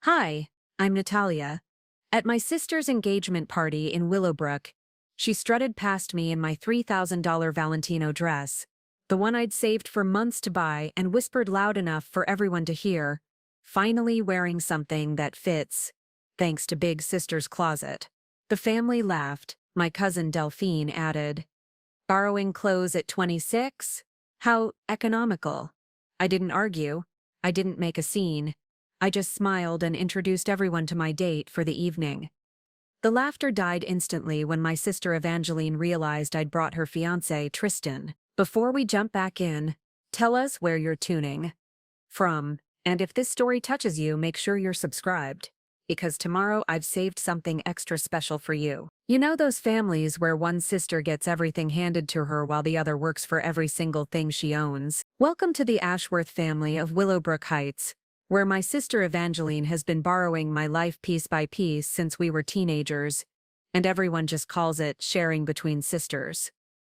Hi, I'm Natalia. At my sister's engagement party in Willowbrook, she strutted past me in my $3,000 Valentino dress, the one I'd saved for months to buy, and whispered loud enough for everyone to hear, finally wearing something that fits, thanks to Big Sister's closet. The family laughed. My cousin Delphine added, "Borrowing clothes at 26? How economical." I didn't argue. I didn't make a scene. I just smiled and introduced everyone to my date for the evening. The laughter died instantly when my sister Evangeline realized I'd brought her fiancé, Tristan. Before we jump back in, tell us where you're tuning from, and if this story touches you, make sure you're subscribed, because tomorrow I've saved something extra special for you. You know those families where one sister gets everything handed to her while the other works for every single thing she owns? Welcome to the Ashworth family of Willowbrook Heights, where my sister Evangeline has been borrowing my life piece by piece since we were teenagers, and everyone just calls it sharing between sisters.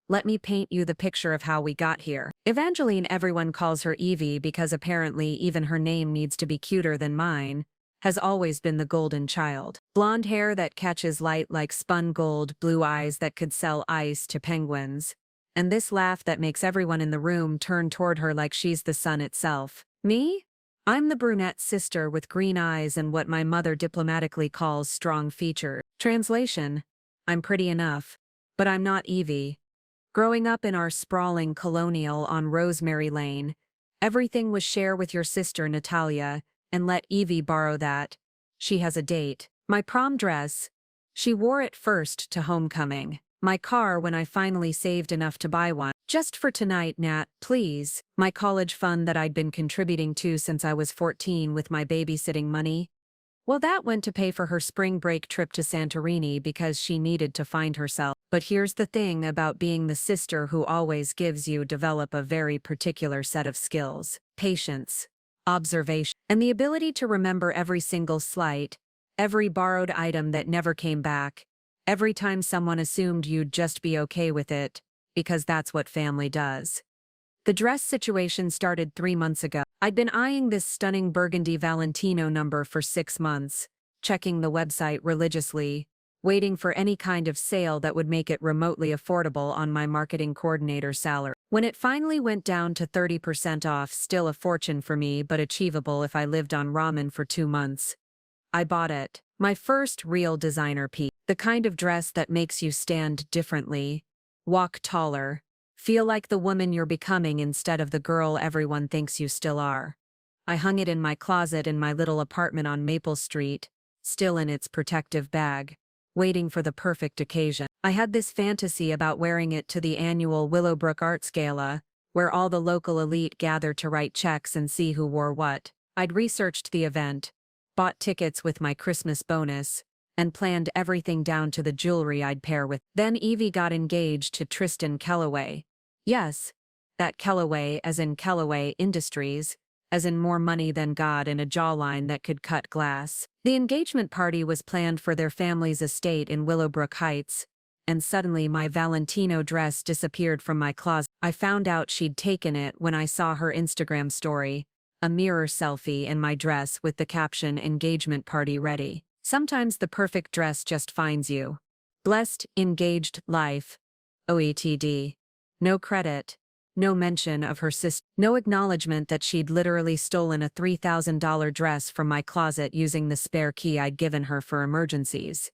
Let me paint you the picture of how we got here. Evangeline, everyone calls her Evie because apparently even her name needs to be cuter than mine, has always been the golden child. Blonde hair that catches light like spun gold, blue eyes that could sell ice to penguins, and this laugh that makes everyone in the room turn toward her like she's the sun itself. Me? I'm the brunette sister with green eyes and what my mother diplomatically calls strong features. Translation: I'm pretty enough, but I'm not Evie. Growing up in our sprawling colonial on Rosemary Lane, everything was share with your sister Natalia, and let Evie borrow that. She has a date. My prom dress. She wore it first to homecoming. My car when I finally saved enough to buy one. Just for tonight, Nat, please. My college fund that I'd been contributing to since I was 14 with my babysitting money. Well, that went to pay for her spring break trip to Santorini because she needed to find herself. But here's the thing about being the sister who always gives: you develop a very particular set of skills. Patience, observation, and the ability to remember every single slight, every borrowed item that never came back, every time someone assumed you'd just be okay with it, because that's what family does. The dress situation started 3 months ago. I'd been eyeing this stunning burgundy Valentino number for 6 months, checking the website religiously, waiting for any kind of sale that would make it remotely affordable on my marketing coordinator salary. When it finally went down to 30% off, still a fortune for me but achievable if I lived on ramen for 2 months, I bought it. My first real designer piece. The kind of dress that makes you stand differently, walk taller, feel like the woman you're becoming instead of the girl everyone thinks you still are. I hung it in my closet in my little apartment on Maple Street, still in its protective bag, waiting for the perfect occasion. I had this fantasy about wearing it to the annual Willowbrook Arts Gala, where all the local elite gather to write checks and see who wore what. I'd researched the event, bought tickets with my Christmas bonus, and planned everything down to the jewelry I'd pair with. Then Evie got engaged to Tristan Kellaway. Yes, that Kellaway as in Kellaway Industries, as in more money than God and a jawline that could cut glass. The engagement party was planned for their family's estate in Willowbrook Heights, and suddenly my Valentino dress disappeared from my closet. I found out she'd taken it when I saw her Instagram story, a mirror selfie in my dress with the caption "Engagement party ready." Sometimes the perfect dress just finds you. Blessed, engaged life. OETD. No credit. No mention of her sister. No acknowledgement that she'd literally stolen a $3,000 dress from my closet using the spare key I'd given her for emergencies.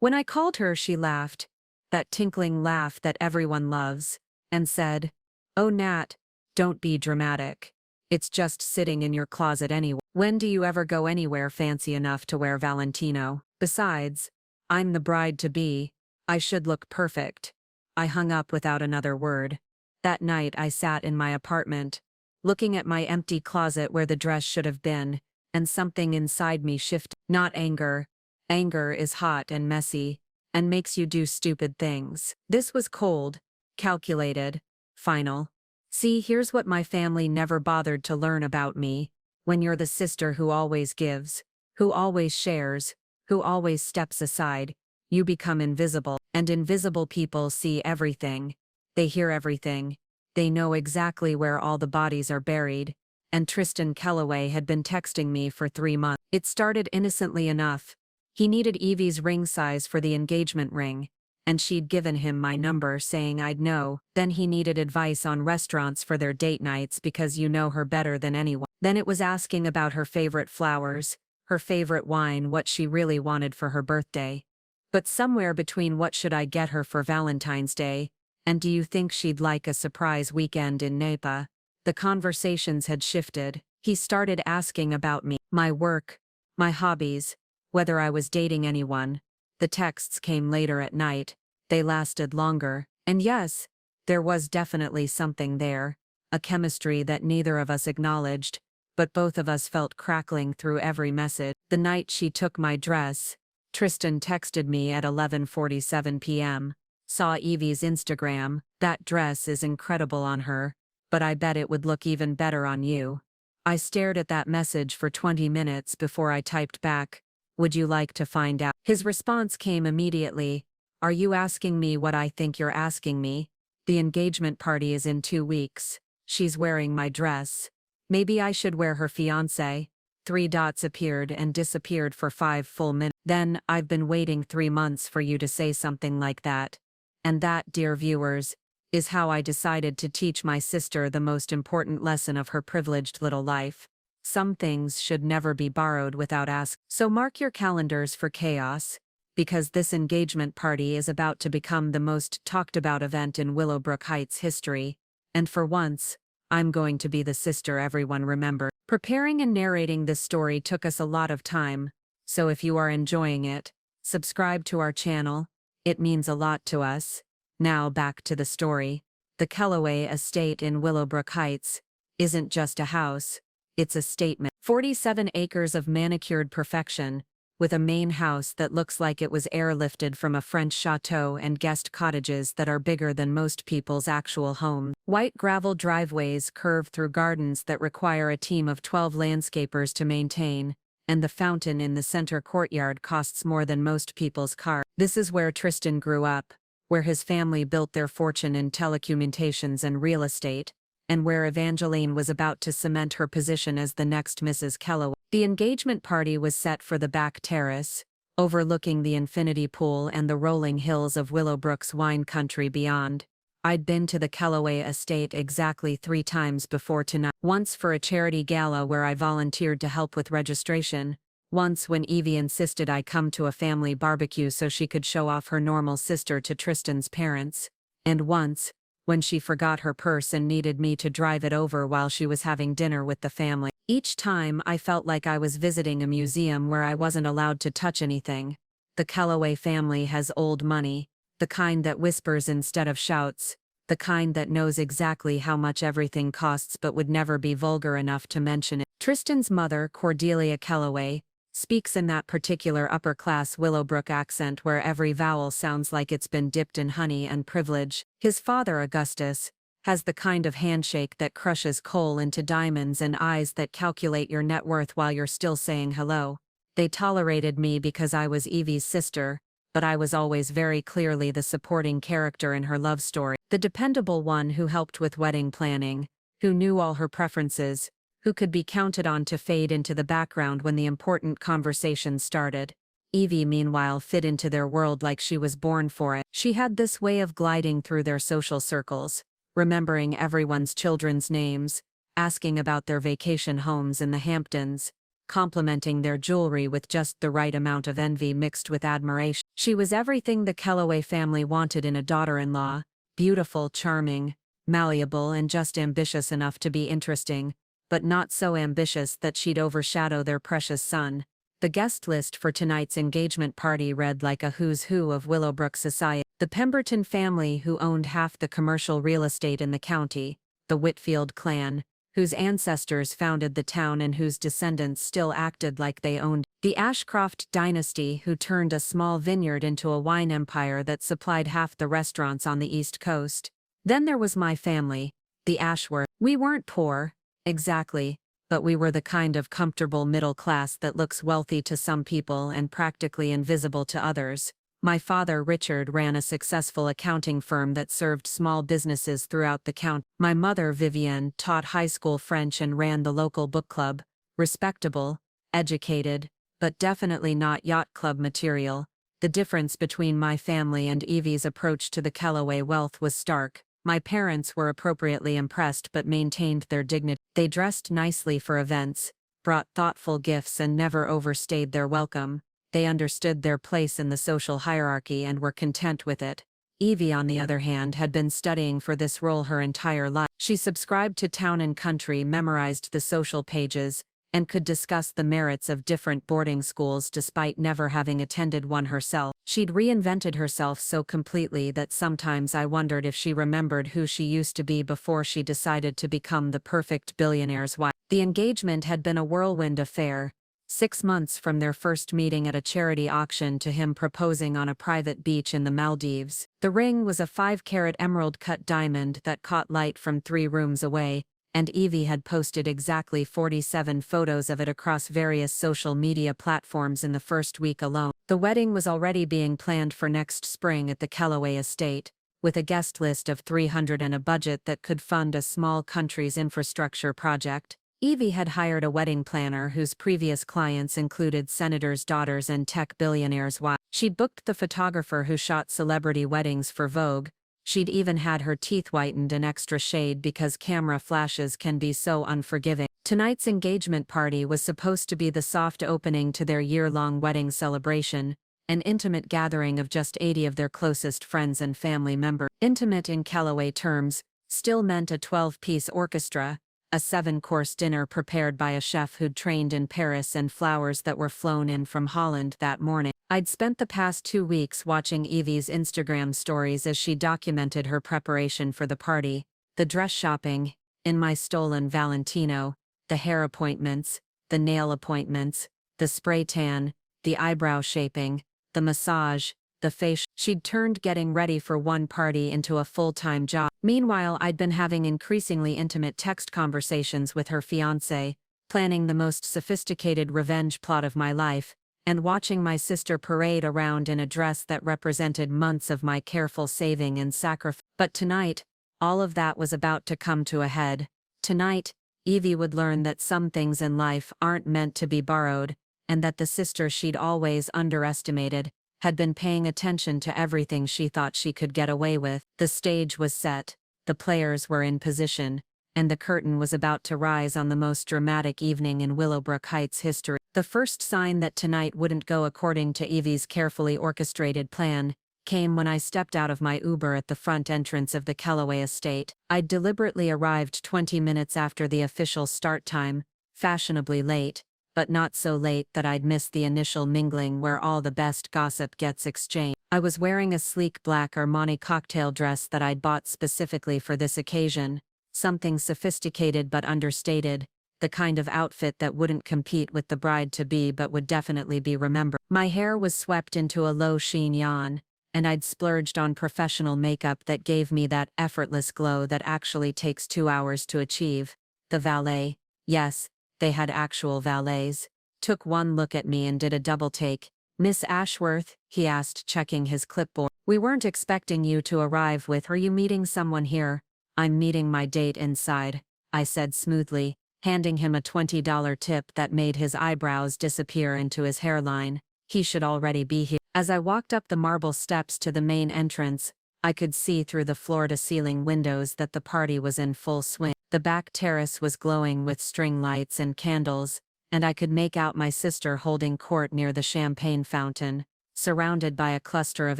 When I called her, she laughed, that tinkling laugh that everyone loves, and said, "Oh Nat, don't be dramatic. It's just sitting in your closet anyway. When do you ever go anywhere fancy enough to wear Valentino? Besides, I'm the bride-to-be. I should look perfect." I hung up without another word. That night I sat in my apartment, looking at my empty closet where the dress should have been, and something inside me shifted. Not anger. Anger is hot and messy, and makes you do stupid things. This was cold, calculated, final. See, here's what my family never bothered to learn about me. When you're the sister who always gives, who always shares, who always steps aside, you become invisible. And invisible people see everything. They hear everything. They know exactly where all the bodies are buried. and Tristan Kellaway had been texting me for 3 months. It started innocently enough. He needed Evie's ring size for the engagement ring, and she'd given him my number saying I'd know. Then he needed advice on restaurants for their date nights because you know her better than anyone. Then it was asking about her favorite flowers, her favorite wine, what she really wanted for her birthday. But somewhere between what should I get her for Valentine's Day, and do you think she'd like a surprise weekend in Napa, the conversations had shifted. He started asking about me, my work, my hobbies, whether I was dating anyone. The texts came later at night, they lasted longer, and yes, there was definitely something there, a chemistry that neither of us acknowledged, but both of us felt crackling through every message. The night she took my dress, Tristan texted me at 11:47 p.m. Saw Evie's Instagram, that dress is incredible on her, but I bet it would look even better on you. I stared at that message for 20 minutes before I typed back, would you like to find out? His response came immediately, are you asking me what I think you're asking me? The engagement party is in 2 weeks. She's wearing my dress. Maybe I should wear her fiancé. 3 dots appeared and disappeared for 5 full minutes. Then, I've been waiting 3 months for you to say something like that. And that, dear viewers, is how I decided to teach my sister the most important lesson of her privileged little life. Some things should never be borrowed without asking. So mark your calendars for chaos, because this engagement party is about to become the most talked about event in Willowbrook Heights history, and for once, I'm going to be the sister everyone remembers. Preparing and narrating this story took us a lot of time, so if you are enjoying it, subscribe to our channel, it means a lot to us. Now back to the story. The Kellaway estate in Willowbrook Heights isn't just a house, it's a statement. 47 acres of manicured perfection, with a main house that looks like it was airlifted from a French chateau and guest cottages that are bigger than most people's actual homes. White gravel driveways curve through gardens that require a team of 12 landscapers to maintain, and the fountain in the center courtyard costs more than most people's cars. This is where Tristan grew up, where his family built their fortune in telecommunications and real estate, and where Evangeline was about to cement her position as the next Mrs. Kellaway. The engagement party was set for the back terrace, overlooking the infinity pool and the rolling hills of Willowbrook's wine country beyond. I'd been to the Kellaway estate exactly 3 times before tonight. Once for a charity gala where I volunteered to help with registration, once when Evie insisted I come to a family barbecue so she could show off her normal sister to Tristan's parents, and once when she forgot her purse and needed me to drive it over while she was having dinner with the family. Each time I felt like I was visiting a museum where I wasn't allowed to touch anything. The Kellaway family has old money, the kind that whispers instead of shouts, the kind that knows exactly how much everything costs but would never be vulgar enough to mention it. Tristan's mother, Cordelia Kellaway, speaks in that particular upper-class Willowbrook accent where every vowel sounds like it's been dipped in honey and privilege. His father, Augustus, has the kind of handshake that crushes coal into diamonds and eyes that calculate your net worth while you're still saying hello. They tolerated me because I was Evie's sister, but I was always very clearly the supporting character in her love story. The dependable one who helped with wedding planning, who knew all her preferences, who could be counted on to fade into the background when the important conversation started. Evie, meanwhile, fit into their world like she was born for it. She had this way of gliding through their social circles, remembering everyone's children's names, asking about their vacation homes in the Hamptons, complimenting their jewelry with just the right amount of envy mixed with admiration. She was everything the Kellaway family wanted in a daughter-in-law: beautiful, charming, malleable, and just ambitious enough to be interesting, but not so ambitious that she'd overshadow their precious son. The guest list for tonight's engagement party read like a who's who of Willowbrook society. The Pemberton family, who owned half the commercial real estate in the county, the Whitfield clan, whose ancestors founded the town and whose descendants still acted like they owned. The Ashcroft dynasty, who turned a small vineyard into a wine empire that supplied half the restaurants on the East Coast. Then there was my family, the Ashworth. We weren't poor, exactly, but we were the kind of comfortable middle class that looks wealthy to some people and practically invisible to others. My father, Richard, ran a successful accounting firm that served small businesses throughout the county. My mother, Vivienne, taught high school French and ran the local book club. Respectable, educated, but definitely not yacht club material. The difference between my family and Evie's approach to the Callaway wealth was stark. My parents were appropriately impressed but maintained their dignity. They dressed nicely for events, brought thoughtful gifts and never overstayed their welcome. They understood their place in the social hierarchy and were content with it. Evie, on the other hand, had been studying for this role her entire life. She subscribed to Town and Country, memorized the social pages, and could discuss the merits of different boarding schools despite never having attended one herself. She'd reinvented herself so completely that sometimes I wondered if she remembered who she used to be before she decided to become the perfect billionaire's wife. The engagement had been a whirlwind affair. 6 months from their first meeting at a charity auction to him proposing on a private beach in the Maldives. The ring was a 5-carat emerald-cut diamond that caught light from 3 rooms away, and Evie had posted exactly 47 photos of it across various social media platforms in the first week alone. The wedding was already being planned for next spring at the Callaway estate, with a guest list of 300 and a budget that could fund a small country's infrastructure project. Evie had hired a wedding planner whose previous clients included senators' daughters and tech billionaires' wives. She'd booked the photographer who shot celebrity weddings for Vogue. She'd even had her teeth whitened an extra shade because camera flashes can be so unforgiving. Tonight's engagement party was supposed to be the soft opening to their year-long wedding celebration, an intimate gathering of just 80 of their closest friends and family members. Intimate in Callaway terms still meant a 12-piece orchestra, a 7-course dinner prepared by a chef who'd trained in Paris, and flowers that were flown in from Holland that morning. I'd spent the past 2 weeks watching Evie's Instagram stories as she documented her preparation for the party, the dress shopping, in my stolen Valentino, the hair appointments, the nail appointments, the spray tan, the eyebrow shaping, the massage, the facial. She'd turned getting ready for one party into a full-time job. Meanwhile, I'd been having increasingly intimate text conversations with her fiancé, planning the most sophisticated revenge plot of my life, and watching my sister parade around in a dress that represented months of my careful saving and sacrifice. But tonight, all of that was about to come to a head. Tonight, Evie would learn that some things in life aren't meant to be borrowed, and that the sister she'd always underestimated had been paying attention to everything she thought she could get away with. The stage was set, the players were in position, and the curtain was about to rise on the most dramatic evening in Willowbrook Heights history. The first sign that tonight wouldn't go according to Evie's carefully orchestrated plan came when I stepped out of my Uber at the front entrance of the Callaway estate. I'd deliberately arrived 20 minutes after the official start time, fashionably late, but not so late that I'd missed the initial mingling where all the best gossip gets exchanged. I was wearing a sleek black Armani cocktail dress that I'd bought specifically for this occasion, something sophisticated but understated, the kind of outfit that wouldn't compete with the bride-to-be but would definitely be remembered. My hair was swept into a low chignon, and I'd splurged on professional makeup that gave me that effortless glow that actually takes 2 hours to achieve. The valet, yes, they had actual valets, took one look at me and did a double take. "Miss Ashworth?" he asked, checking his clipboard. "We weren't expecting you to arrive with. Are you meeting someone here?" "I'm meeting my date inside," I said smoothly, handing him a $20 tip that made his eyebrows disappear into his hairline. He should already be here. As I walked up the marble steps to the main entrance, I could see through the floor-to-ceiling windows that the party was in full swing. The back terrace was glowing with string lights and candles, and I could make out my sister holding court near the champagne fountain, surrounded by a cluster of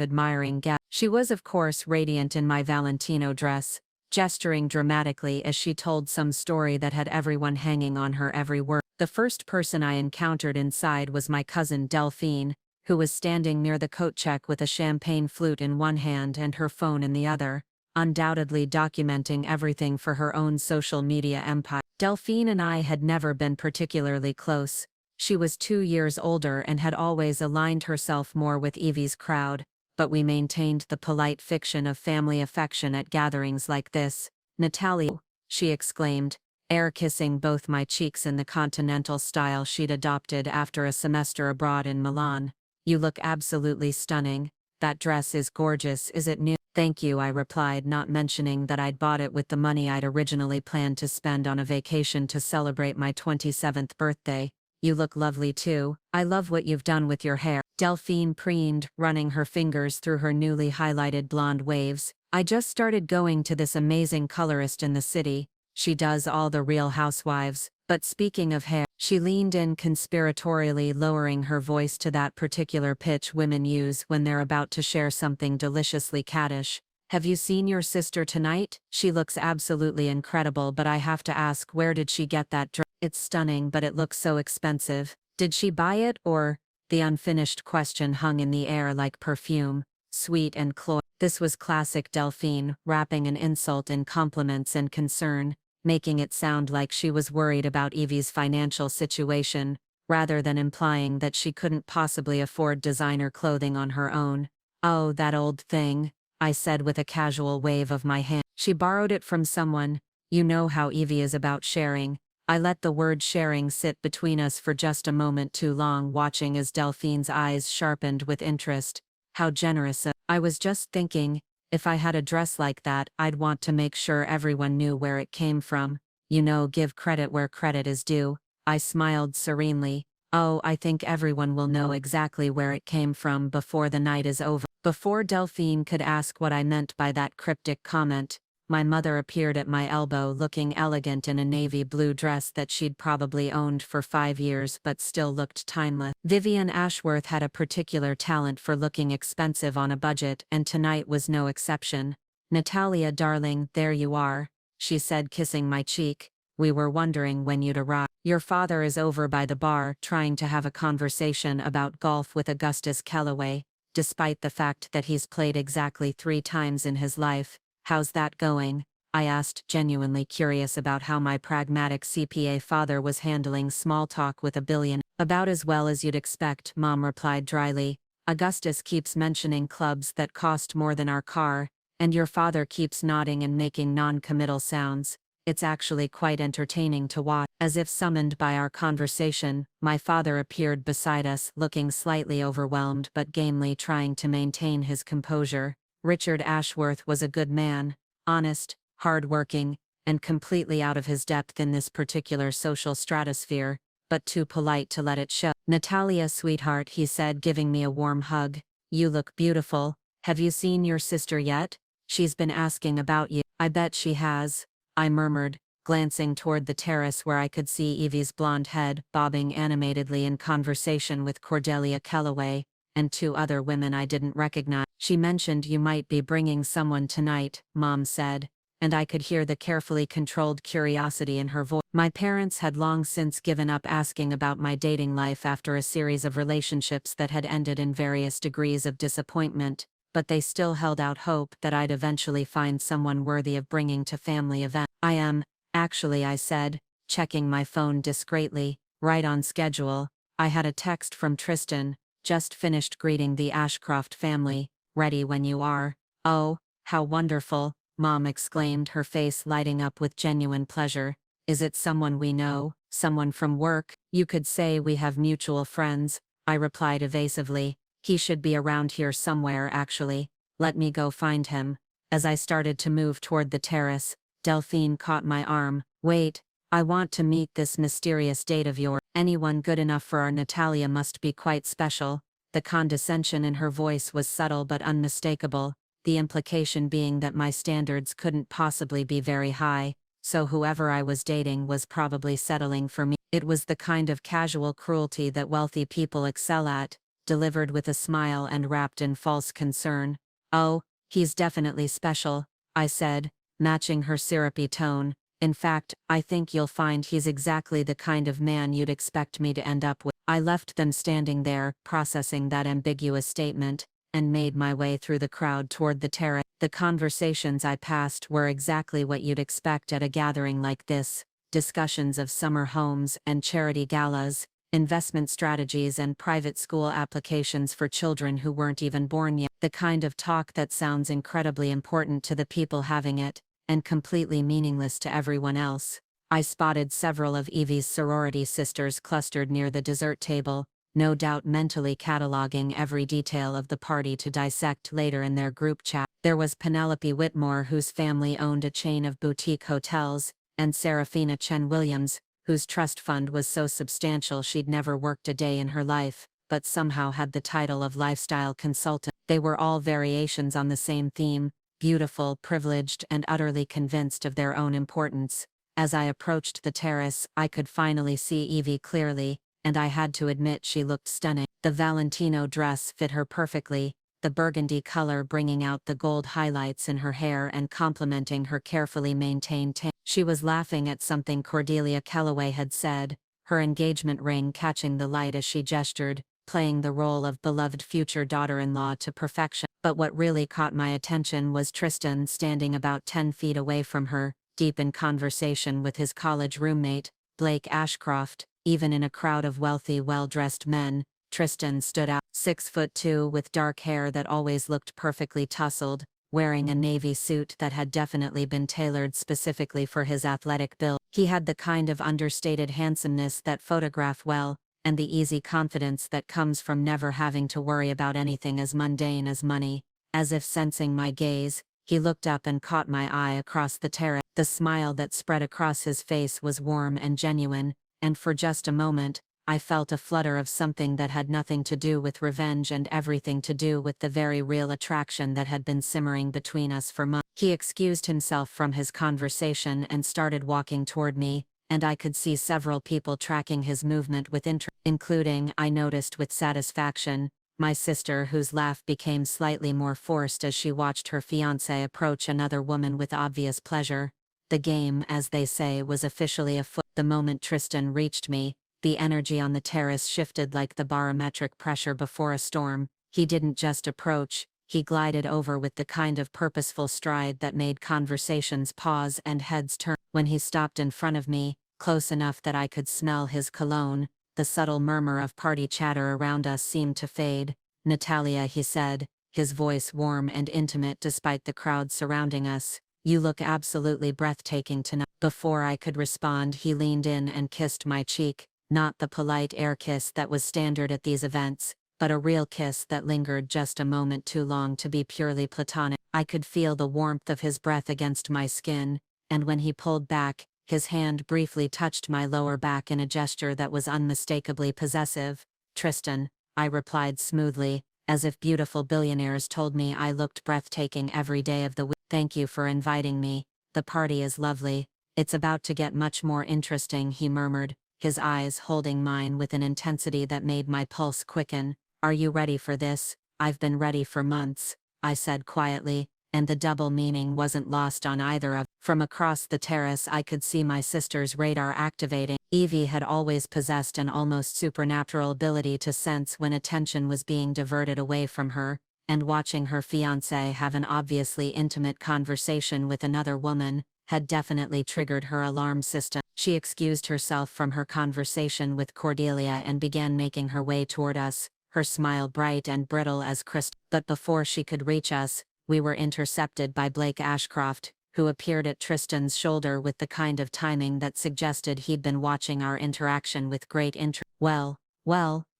admiring guests. She was, of course, radiant in my Valentino dress, gesturing dramatically as she told some story that had everyone hanging on her every word. The first person I encountered inside was my cousin Delphine, who was standing near the coat check with a champagne flute in one hand and her phone in the other, undoubtedly documenting everything for her own social media empire. Delphine and I had never been particularly close. She was 2 years older and had always aligned herself more with Evie's crowd, but we maintained the polite fiction of family affection at gatherings like this. "Natalia," she exclaimed, air-kissing both my cheeks in the continental style she'd adopted after a semester abroad in Milan. "You look absolutely stunning." that dress is gorgeous, is it new? Thank you, I replied, not mentioning that I'd bought it with the money I'd originally planned to spend on a vacation to celebrate my 27th birthday. You look lovely too. I love what you've done with your hair. Delphine preened, running her fingers through her newly highlighted blonde waves. I just started going to this amazing colorist in the city. She does all the Real Housewives. But speaking of hair, she leaned in conspiratorially, lowering her voice to that particular pitch women use when they're about to share something deliciously caddish. Have you seen your sister tonight? She looks absolutely incredible, but I have to ask, where did she get that dress? It's stunning, but it looks so expensive. Did she buy it, or? The unfinished question hung in the air like perfume, sweet and cloying. This was classic Delphine, wrapping an insult in compliments and concern, making it sound like she was worried about Evie's financial situation, rather than implying that she couldn't possibly afford designer clothing on her own. Oh, that old thing, I said with a casual wave of my hand. She borrowed it from someone. You know how Evie is about sharing. I let the word sharing sit between us for just a moment too long, watching as Delphine's eyes sharpened with interest. How generous I was just thinking, if I had a dress like that, I'd want to make sure everyone knew where it came from. You know, give credit where credit is due. I smiled serenely. Oh, I think everyone will know exactly where it came from before the night is over. Before Delphine could ask what I meant by that cryptic comment, my mother appeared at my elbow, looking elegant in a navy blue dress that she'd probably owned for 5 years but still looked timeless. Vivian Ashworth had a particular talent for looking expensive on a budget, and tonight was no exception. Natalia, darling, there you are, she said, kissing my cheek. We were wondering when you'd arrive. Your father is over by the bar, trying to have a conversation about golf with Augustus Kellaway, despite the fact that he's played exactly 3 times in his life. How's that going? I asked, genuinely curious about how my pragmatic CPA father was handling small talk with a billion. About as well as you'd expect, Mom replied dryly. Augustus keeps mentioning clubs that cost more than our car, and your father keeps nodding and making non-committal sounds. It's actually quite entertaining to watch. As if summoned by our conversation, my father appeared beside us, looking slightly overwhelmed but gamely trying to maintain his composure. Richard Ashworth was a good man, honest, hard-working, and completely out of his depth in this particular social stratosphere, but too polite to let it show. Natalia, sweetheart, he said, giving me a warm hug. You look beautiful. Have you seen your sister yet? She's been asking about you. I bet she has, I murmured, glancing toward the terrace where I could see Evie's blonde head bobbing animatedly in conversation with Cordelia Kellaway and 2 other women I didn't recognize. She mentioned you might be bringing someone tonight, Mom said, and I could hear the carefully controlled curiosity in her voice. My parents had long since given up asking about my dating life after a series of relationships that had ended in various degrees of disappointment, but they still held out hope that I'd eventually find someone worthy of bringing to family events. I am, actually, I said, checking my phone discreetly, right on schedule. I had a text from Tristan, just finished greeting the Ashcroft family, ready when you are. Oh, how wonderful, Mom exclaimed, her face lighting up with genuine pleasure. Is it someone we know, someone from work? You could say we have mutual friends, I replied evasively. He should be around here somewhere, actually. Let me go find him. As I started to move toward the terrace, Delphine caught my arm. Wait, I want to meet this mysterious date of yours. Anyone good enough for our Natalia must be quite special. The condescension in her voice was subtle but unmistakable, the implication being that my standards couldn't possibly be very high, so whoever I was dating was probably settling for me. It was the kind of casual cruelty that wealthy people excel at, delivered with a smile and wrapped in false concern. Oh, he's definitely special, I said, matching her syrupy tone. In fact, I think you'll find he's exactly the kind of man you'd expect me to end up with. I left them standing there, processing that ambiguous statement, and made my way through the crowd toward the terrace. The conversations I passed were exactly what you'd expect at a gathering like this: discussions of summer homes and charity galas, investment strategies and private school applications for children who weren't even born yet. The kind of talk that sounds incredibly important to the people having it, and completely meaningless to everyone else. I spotted several of Evie's sorority sisters clustered near the dessert table, no doubt mentally cataloging every detail of the party to dissect later in their group chat. There was Penelope Whitmore, whose family owned a chain of boutique hotels, and Serafina Chen Williams, whose trust fund was so substantial she'd never worked a day in her life, but somehow had the title of lifestyle consultant. They were all variations on the same theme: beautiful, privileged, and utterly convinced of their own importance. As I approached the terrace, I could finally see Evie clearly, and I had to admit she looked stunning. The Valentino dress fit her perfectly, the burgundy color bringing out the gold highlights in her hair and complementing her carefully maintained tan. She was laughing at something Cordelia Kellaway had said, her engagement ring catching the light as she gestured, playing the role of beloved future daughter-in-law to perfection. But what really caught my attention was Tristan standing about 10 feet away from her, deep in conversation with his college roommate, Blake Ashcroft. Even in a crowd of wealthy, well-dressed men, Tristan stood out. 6'2" with dark hair that always looked perfectly tousled, wearing a navy suit that had definitely been tailored specifically for his athletic build. He had the kind of understated handsomeness that photograph well, and the easy confidence that comes from never having to worry about anything as mundane as money. As if sensing my gaze, he looked up and caught my eye across the terrace. The smile that spread across his face was warm and genuine, and for just a moment, I felt a flutter of something that had nothing to do with revenge and everything to do with the very real attraction that had been simmering between us for months. He excused himself from his conversation and started walking toward me, and I could see several people tracking his movement with interest, including, I noticed with satisfaction, my sister, whose laugh became slightly more forced as she watched her fiancé approach another woman with obvious pleasure. The game, as they say, was officially afoot. The moment Tristan reached me, the energy on the terrace shifted like the barometric pressure before a storm. He didn't just approach, he glided over with the kind of purposeful stride that made conversations pause and heads turn. When he stopped in front of me, close enough that I could smell his cologne, the subtle murmur of party chatter around us seemed to fade. "Natalia," he said, his voice warm and intimate despite the crowd surrounding us, "you look absolutely breathtaking tonight." Before I could respond, he leaned in and kissed my cheek, not the polite air kiss that was standard at these events, but a real kiss that lingered just a moment too long to be purely platonic. I could feel the warmth of his breath against my skin, and when he pulled back, his hand briefly touched my lower back in a gesture that was unmistakably possessive. "Tristan," I replied smoothly, as if beautiful billionaires told me I looked breathtaking every day of the week. "Thank you for inviting me. The party is lovely. It's about to get much more interesting," he murmured, his eyes holding mine with an intensity that made my pulse quicken. "Are you ready for this?" "I've been ready for months," I said quietly, and the double meaning wasn't lost on either of. From across the terrace I could see my sister's radar activating. Evie had always possessed an almost supernatural ability to sense when attention was being diverted away from her, and watching her fiancé have an obviously intimate conversation with another woman had definitely triggered her alarm system. She excused herself from her conversation with Cordelia and began making her way toward us, her smile bright and brittle as crystal. But before she could reach us, we were intercepted by Blake Ashcroft, who appeared at Tristan's shoulder with the kind of timing that suggested he'd been watching our interaction with great interest. Well,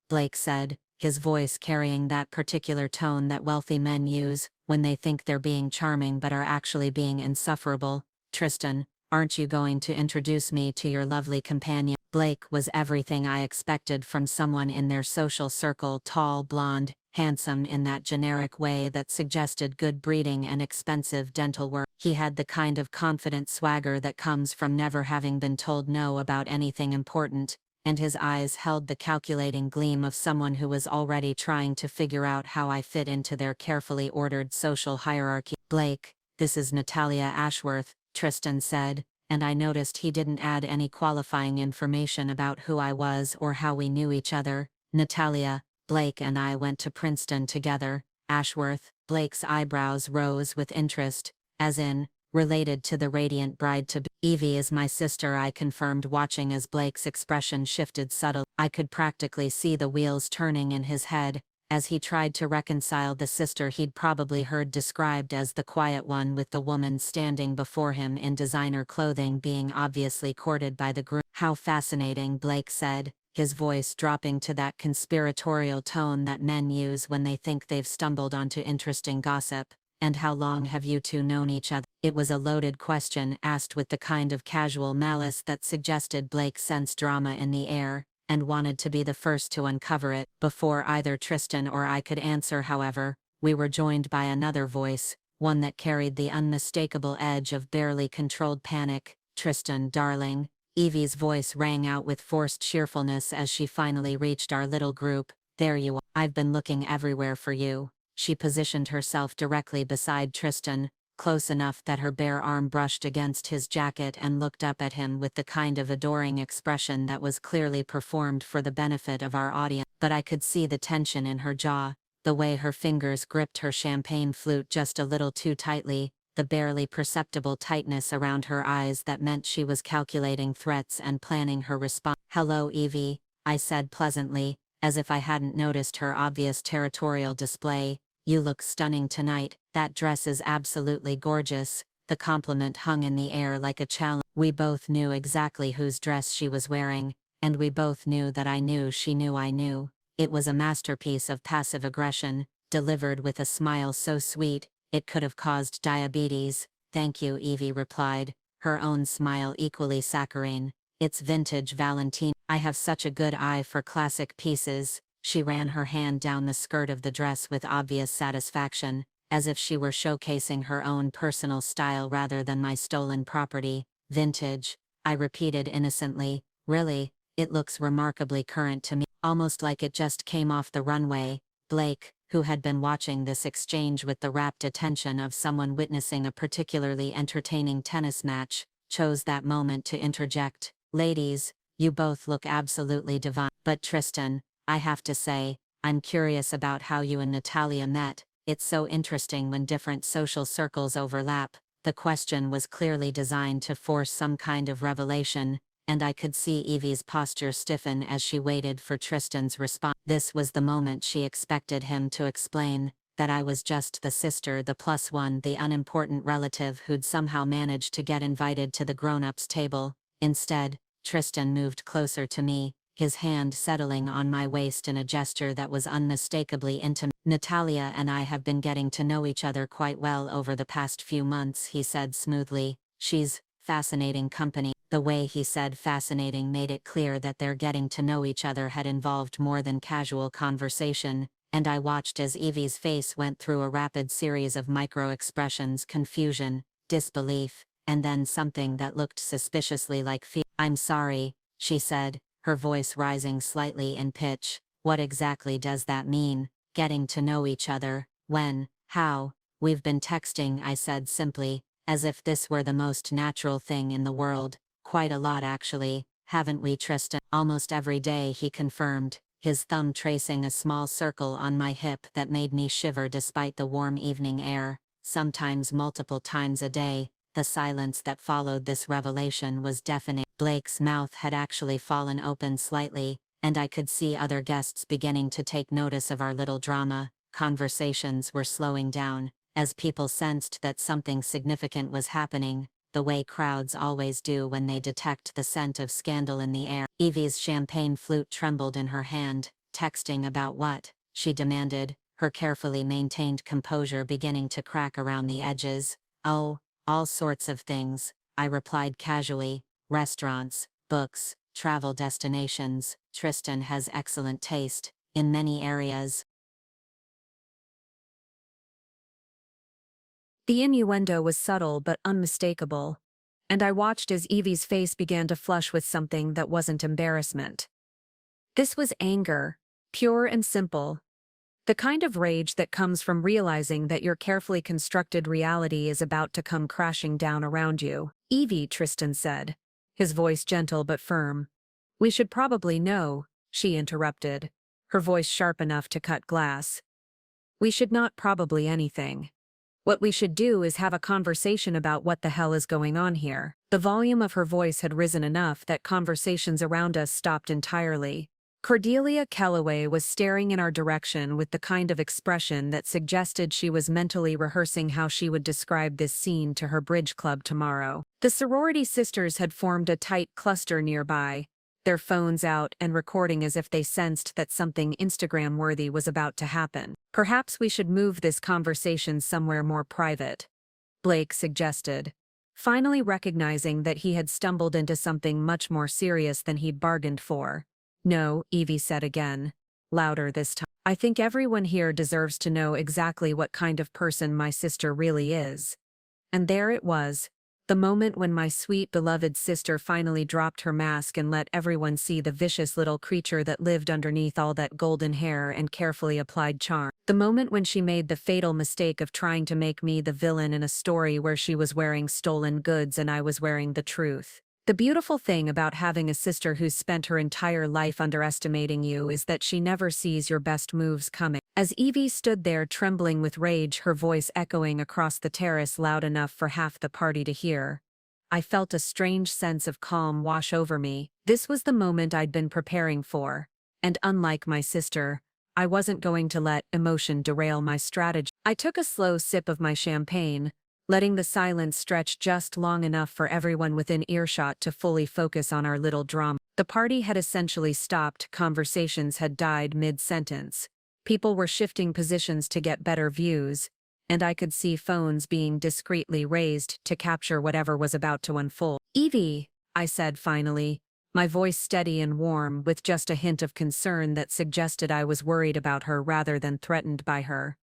Blake said, his voice carrying that particular tone that wealthy men use when they think they're being charming but are actually being insufferable. "Tristan, aren't you going to introduce me to your lovely companion?" Blake was everything I expected from someone in their social circle: tall, blonde, handsome in that generic way that suggested good breeding and expensive dental work. He had the kind of confident swagger that comes from never having been told no about anything important, and his eyes held the calculating gleam of someone who was already trying to figure out how I fit into their carefully ordered social hierarchy. "Blake, this is Natalia Ashworth," Tristan said, and I noticed he didn't add any qualifying information about who I was or how we knew each other. "Natalia, Blake and I went to Princeton together." "Ashworth?" Blake's eyebrows rose with interest, as in, related to the radiant bride-to-be. "Evie is my sister," I confirmed, watching as Blake's expression shifted subtly. I could practically see the wheels turning in his head, as he tried to reconcile the sister he'd probably heard described as the quiet one with the woman standing before him in designer clothing being obviously courted by the groom. "How fascinating," Blake said, his voice dropping to that conspiratorial tone that men use when they think they've stumbled onto interesting gossip. "And how long have you two known each other?" It was a loaded question, asked with the kind of casual malice that suggested Blake sensed drama in the air, and wanted to be the first to uncover it. Before either Tristan or I could answer, however, we were joined by another voice, one that carried the unmistakable edge of barely controlled panic. "Tristan, darling." Evie's voice rang out with forced cheerfulness as she finally reached our little group. "There you are. I've been looking everywhere for you." She positioned herself directly beside Tristan, close enough that her bare arm brushed against his jacket, and looked up at him with the kind of adoring expression that was clearly performed for the benefit of our audience. But I could see the tension in her jaw, the way her fingers gripped her champagne flute just a little too tightly, the barely perceptible tightness around her eyes that meant she was calculating threats and planning her response. "Hello, Evie," I said pleasantly, as if I hadn't noticed her obvious territorial display. "You look stunning tonight. That dress is absolutely gorgeous." The compliment hung in the air like a challenge. We both knew exactly whose dress she was wearing, and we both knew that I knew she knew I knew. It was a masterpiece of passive aggression, delivered with a smile so sweet, it could have caused diabetes. "Thank you," Evie replied, her own smile equally saccharine. "It's vintage Valentino. I have such a good eye for classic pieces." She ran her hand down the skirt of the dress with obvious satisfaction, as if she were showcasing her own personal style rather than my stolen property. "Vintage," I repeated innocently. "Really, it looks remarkably current to me, almost like it just came off the runway." Blake, who had been watching this exchange with the rapt attention of someone witnessing a particularly entertaining tennis match, chose that moment to interject. "Ladies, you both look absolutely divine. But Tristan, I have to say, I'm curious about how you and Natalia met. It's so interesting when different social circles overlap." The question was clearly designed to force some kind of revelation, and I could see Evie's posture stiffen as she waited for Tristan's response. This was the moment she expected him to explain, that I was just the sister, the plus one, the unimportant relative who'd somehow managed to get invited to the grown-ups table. Instead, Tristan moved closer to me, his hand settling on my waist in a gesture that was unmistakably intimate. "Natalia and I have been getting to know each other quite well over the past few months," he said smoothly. "She's fascinating company." The way he said fascinating made it clear that their getting to know each other had involved more than casual conversation, and I watched as Evie's face went through a rapid series of micro-expressions: confusion, disbelief, and then something that looked suspiciously like fear. "I'm sorry," she said, her voice rising slightly in pitch. "What exactly does that mean, getting to know each other? When? How?" "We've been texting," I said simply, as if this were the most natural thing in the world. "Quite a lot actually, haven't we, Tristan?" "Almost every day," he confirmed, his thumb tracing a small circle on my hip that made me shiver despite the warm evening air. "Sometimes multiple times a day." The silence that followed this revelation was deafening. Blake's mouth had actually fallen open slightly, and I could see other guests beginning to take notice of our little drama. Conversations were slowing down, as people sensed that something significant was happening, the way crowds always do when they detect the scent of scandal in the air. Evie's champagne flute trembled in her hand. "Texting about what?" she demanded, her carefully maintained composure beginning to crack around the edges. "Oh, all sorts of things," I replied casually. "Restaurants, books, travel destinations. Tristan has excellent taste in many areas." The innuendo was subtle but unmistakable, and I watched as Evie's face began to flush with something that wasn't embarrassment. This was anger, pure and simple. The kind of rage that comes from realizing that your carefully constructed reality is about to come crashing down around you. "Evie," Tristan said, his voice gentle but firm. "We should probably know," she interrupted, her voice sharp enough to cut glass. "We should not probably anything. What we should do is have a conversation about what the hell is going on here." The volume of her voice had risen enough that conversations around us stopped entirely. Cordelia Kellaway was staring in our direction with the kind of expression that suggested she was mentally rehearsing how she would describe this scene to her bridge club tomorrow. The sorority sisters had formed a tight cluster nearby, their phones out and recording as if they sensed that something Instagram-worthy was about to happen. Perhaps we should move this conversation somewhere more private, Blake suggested, finally recognizing that he had stumbled into something much more serious than he'd bargained for. No, Evie said again, louder this time. I think everyone here deserves to know exactly what kind of person my sister really is. And there it was, the moment when my sweet beloved sister finally dropped her mask and let everyone see the vicious little creature that lived underneath all that golden hair and carefully applied charm. The moment when she made the fatal mistake of trying to make me the villain in a story where she was wearing stolen goods and I was wearing the truth. The beautiful thing about having a sister who's spent her entire life underestimating you is that she never sees your best moves coming. As Evie stood there trembling with rage, her voice echoing across the terrace loud enough for half the party to hear, I felt a strange sense of calm wash over me. This was the moment I'd been preparing for, and unlike my sister, I wasn't going to let emotion derail my strategy. I took a slow sip of my champagne, letting the silence stretch just long enough for everyone within earshot to fully focus on our little drama. The party had essentially stopped, conversations had died mid-sentence. People were shifting positions to get better views, and I could see phones being discreetly raised to capture whatever was about to unfold. Evie, I said finally, my voice steady and warm with just a hint of concern that suggested I was worried about her rather than threatened by her.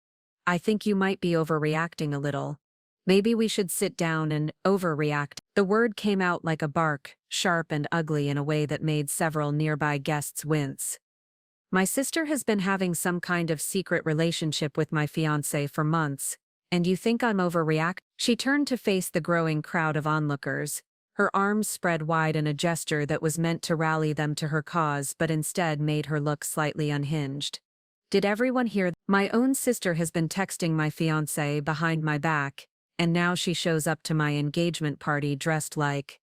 I think you might be overreacting a little. Maybe we should sit down and overreact. The word came out like a bark, sharp and ugly in a way that made several nearby guests wince. My sister has been having some kind of secret relationship with my fiancé for months, and you think I'm overreacting? She turned to face the growing crowd of onlookers, her arms spread wide in a gesture that was meant to rally them to her cause but instead made her look slightly unhinged. Did everyone hear? My own sister has been texting my fiancé behind my back, and now she shows up to my engagement party dressed like.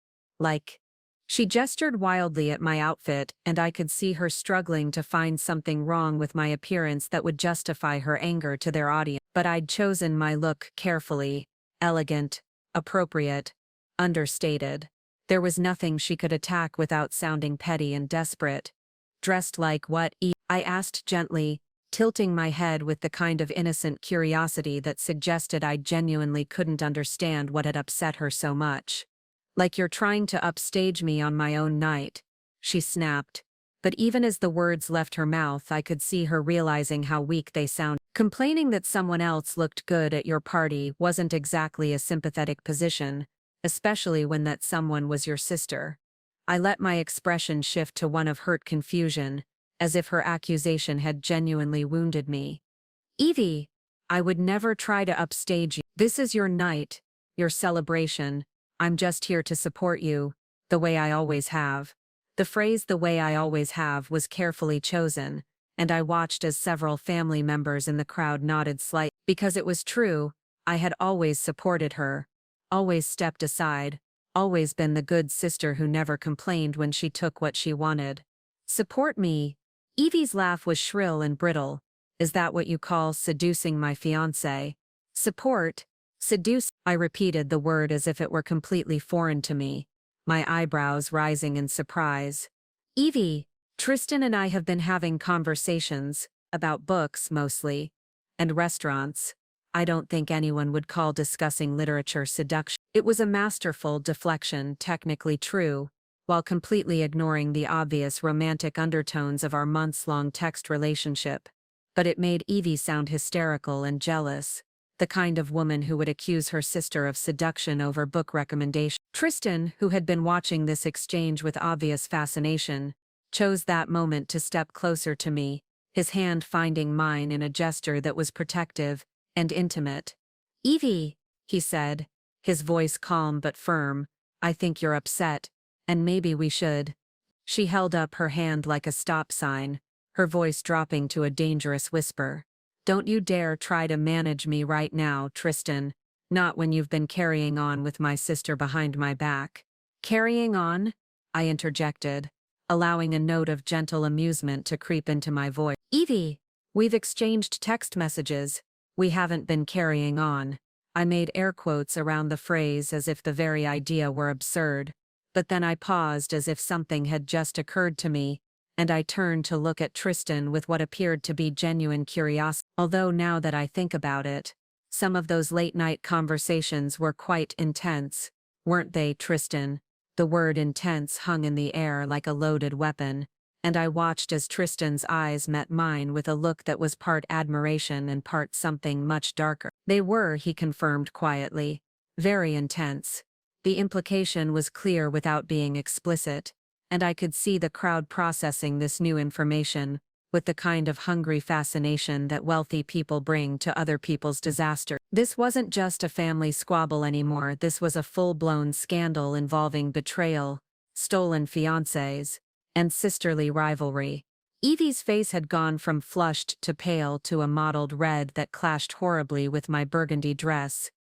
She gestured wildly at my outfit, and I could see her struggling to find something wrong with my appearance that would justify her anger to their audience. But I'd chosen my look carefully, elegant, appropriate, understated. There was nothing she could attack without sounding petty and desperate. Dressed like what? I asked gently, tilting my head with the kind of innocent curiosity that suggested I genuinely couldn't understand what had upset her so much. Like you're trying to upstage me on my own night, she snapped, but even as the words left her mouth I could see her realizing how weak they sounded. Complaining that someone else looked good at your party wasn't exactly a sympathetic position, especially when that someone was your sister. I let my expression shift to one of hurt confusion, as if her accusation had genuinely wounded me. Evie, I would never try to upstage you. This is your night, your celebration. I'm just here to support you, the way I always have. The phrase "the way I always have" was carefully chosen, and I watched as several family members in the crowd nodded slightly. Because it was true, I had always supported her, always stepped aside, always been the good sister who never complained when she took what she wanted. Support me? Evie's laugh was shrill and brittle. Is that what you call seducing my fiancé? Support? Seduce? I repeated the word as if it were completely foreign to me, my eyebrows rising in surprise. Evie, Tristan and I have been having conversations, about books mostly, and restaurants. I don't think anyone would call discussing literature seduction. It was a masterful deflection, technically true, while completely ignoring the obvious romantic undertones of our months-long text relationship. But it made Evie sound hysterical and jealous, the kind of woman who would accuse her sister of seduction over book recommendation. Tristan, who had been watching this exchange with obvious fascination, chose that moment to step closer to me, his hand finding mine in a gesture that was protective and intimate. Evie, he said, his voice calm but firm, I think you're upset, and maybe we should. She held up her hand like a stop sign, her voice dropping to a dangerous whisper. Don't you dare try to manage me right now, Tristan, not when you've been carrying on with my sister behind my back. Carrying on? I interjected, allowing a note of gentle amusement to creep into my voice. Evie, we've exchanged text messages. We haven't been carrying on. I made air quotes around the phrase as if the very idea were absurd. but then I paused as if something had just occurred to me, and I turned to look at Tristan with what appeared to be genuine curiosity. Although now that I think about it, some of those late-night conversations were quite intense, weren't they, Tristan? The word intense hung in the air like a loaded weapon, and I watched as Tristan's eyes met mine with a look that was part admiration and part something much darker. They were, he confirmed quietly, very intense. The implication was clear without being explicit, and I could see the crowd processing this new information with the kind of hungry fascination that wealthy people bring to other people's disaster. This wasn't just a family squabble anymore, this was a full-blown scandal involving betrayal, stolen fiancés, and sisterly rivalry. Evie's face had gone from flushed to pale to a mottled red that clashed horribly with my burgundy dress.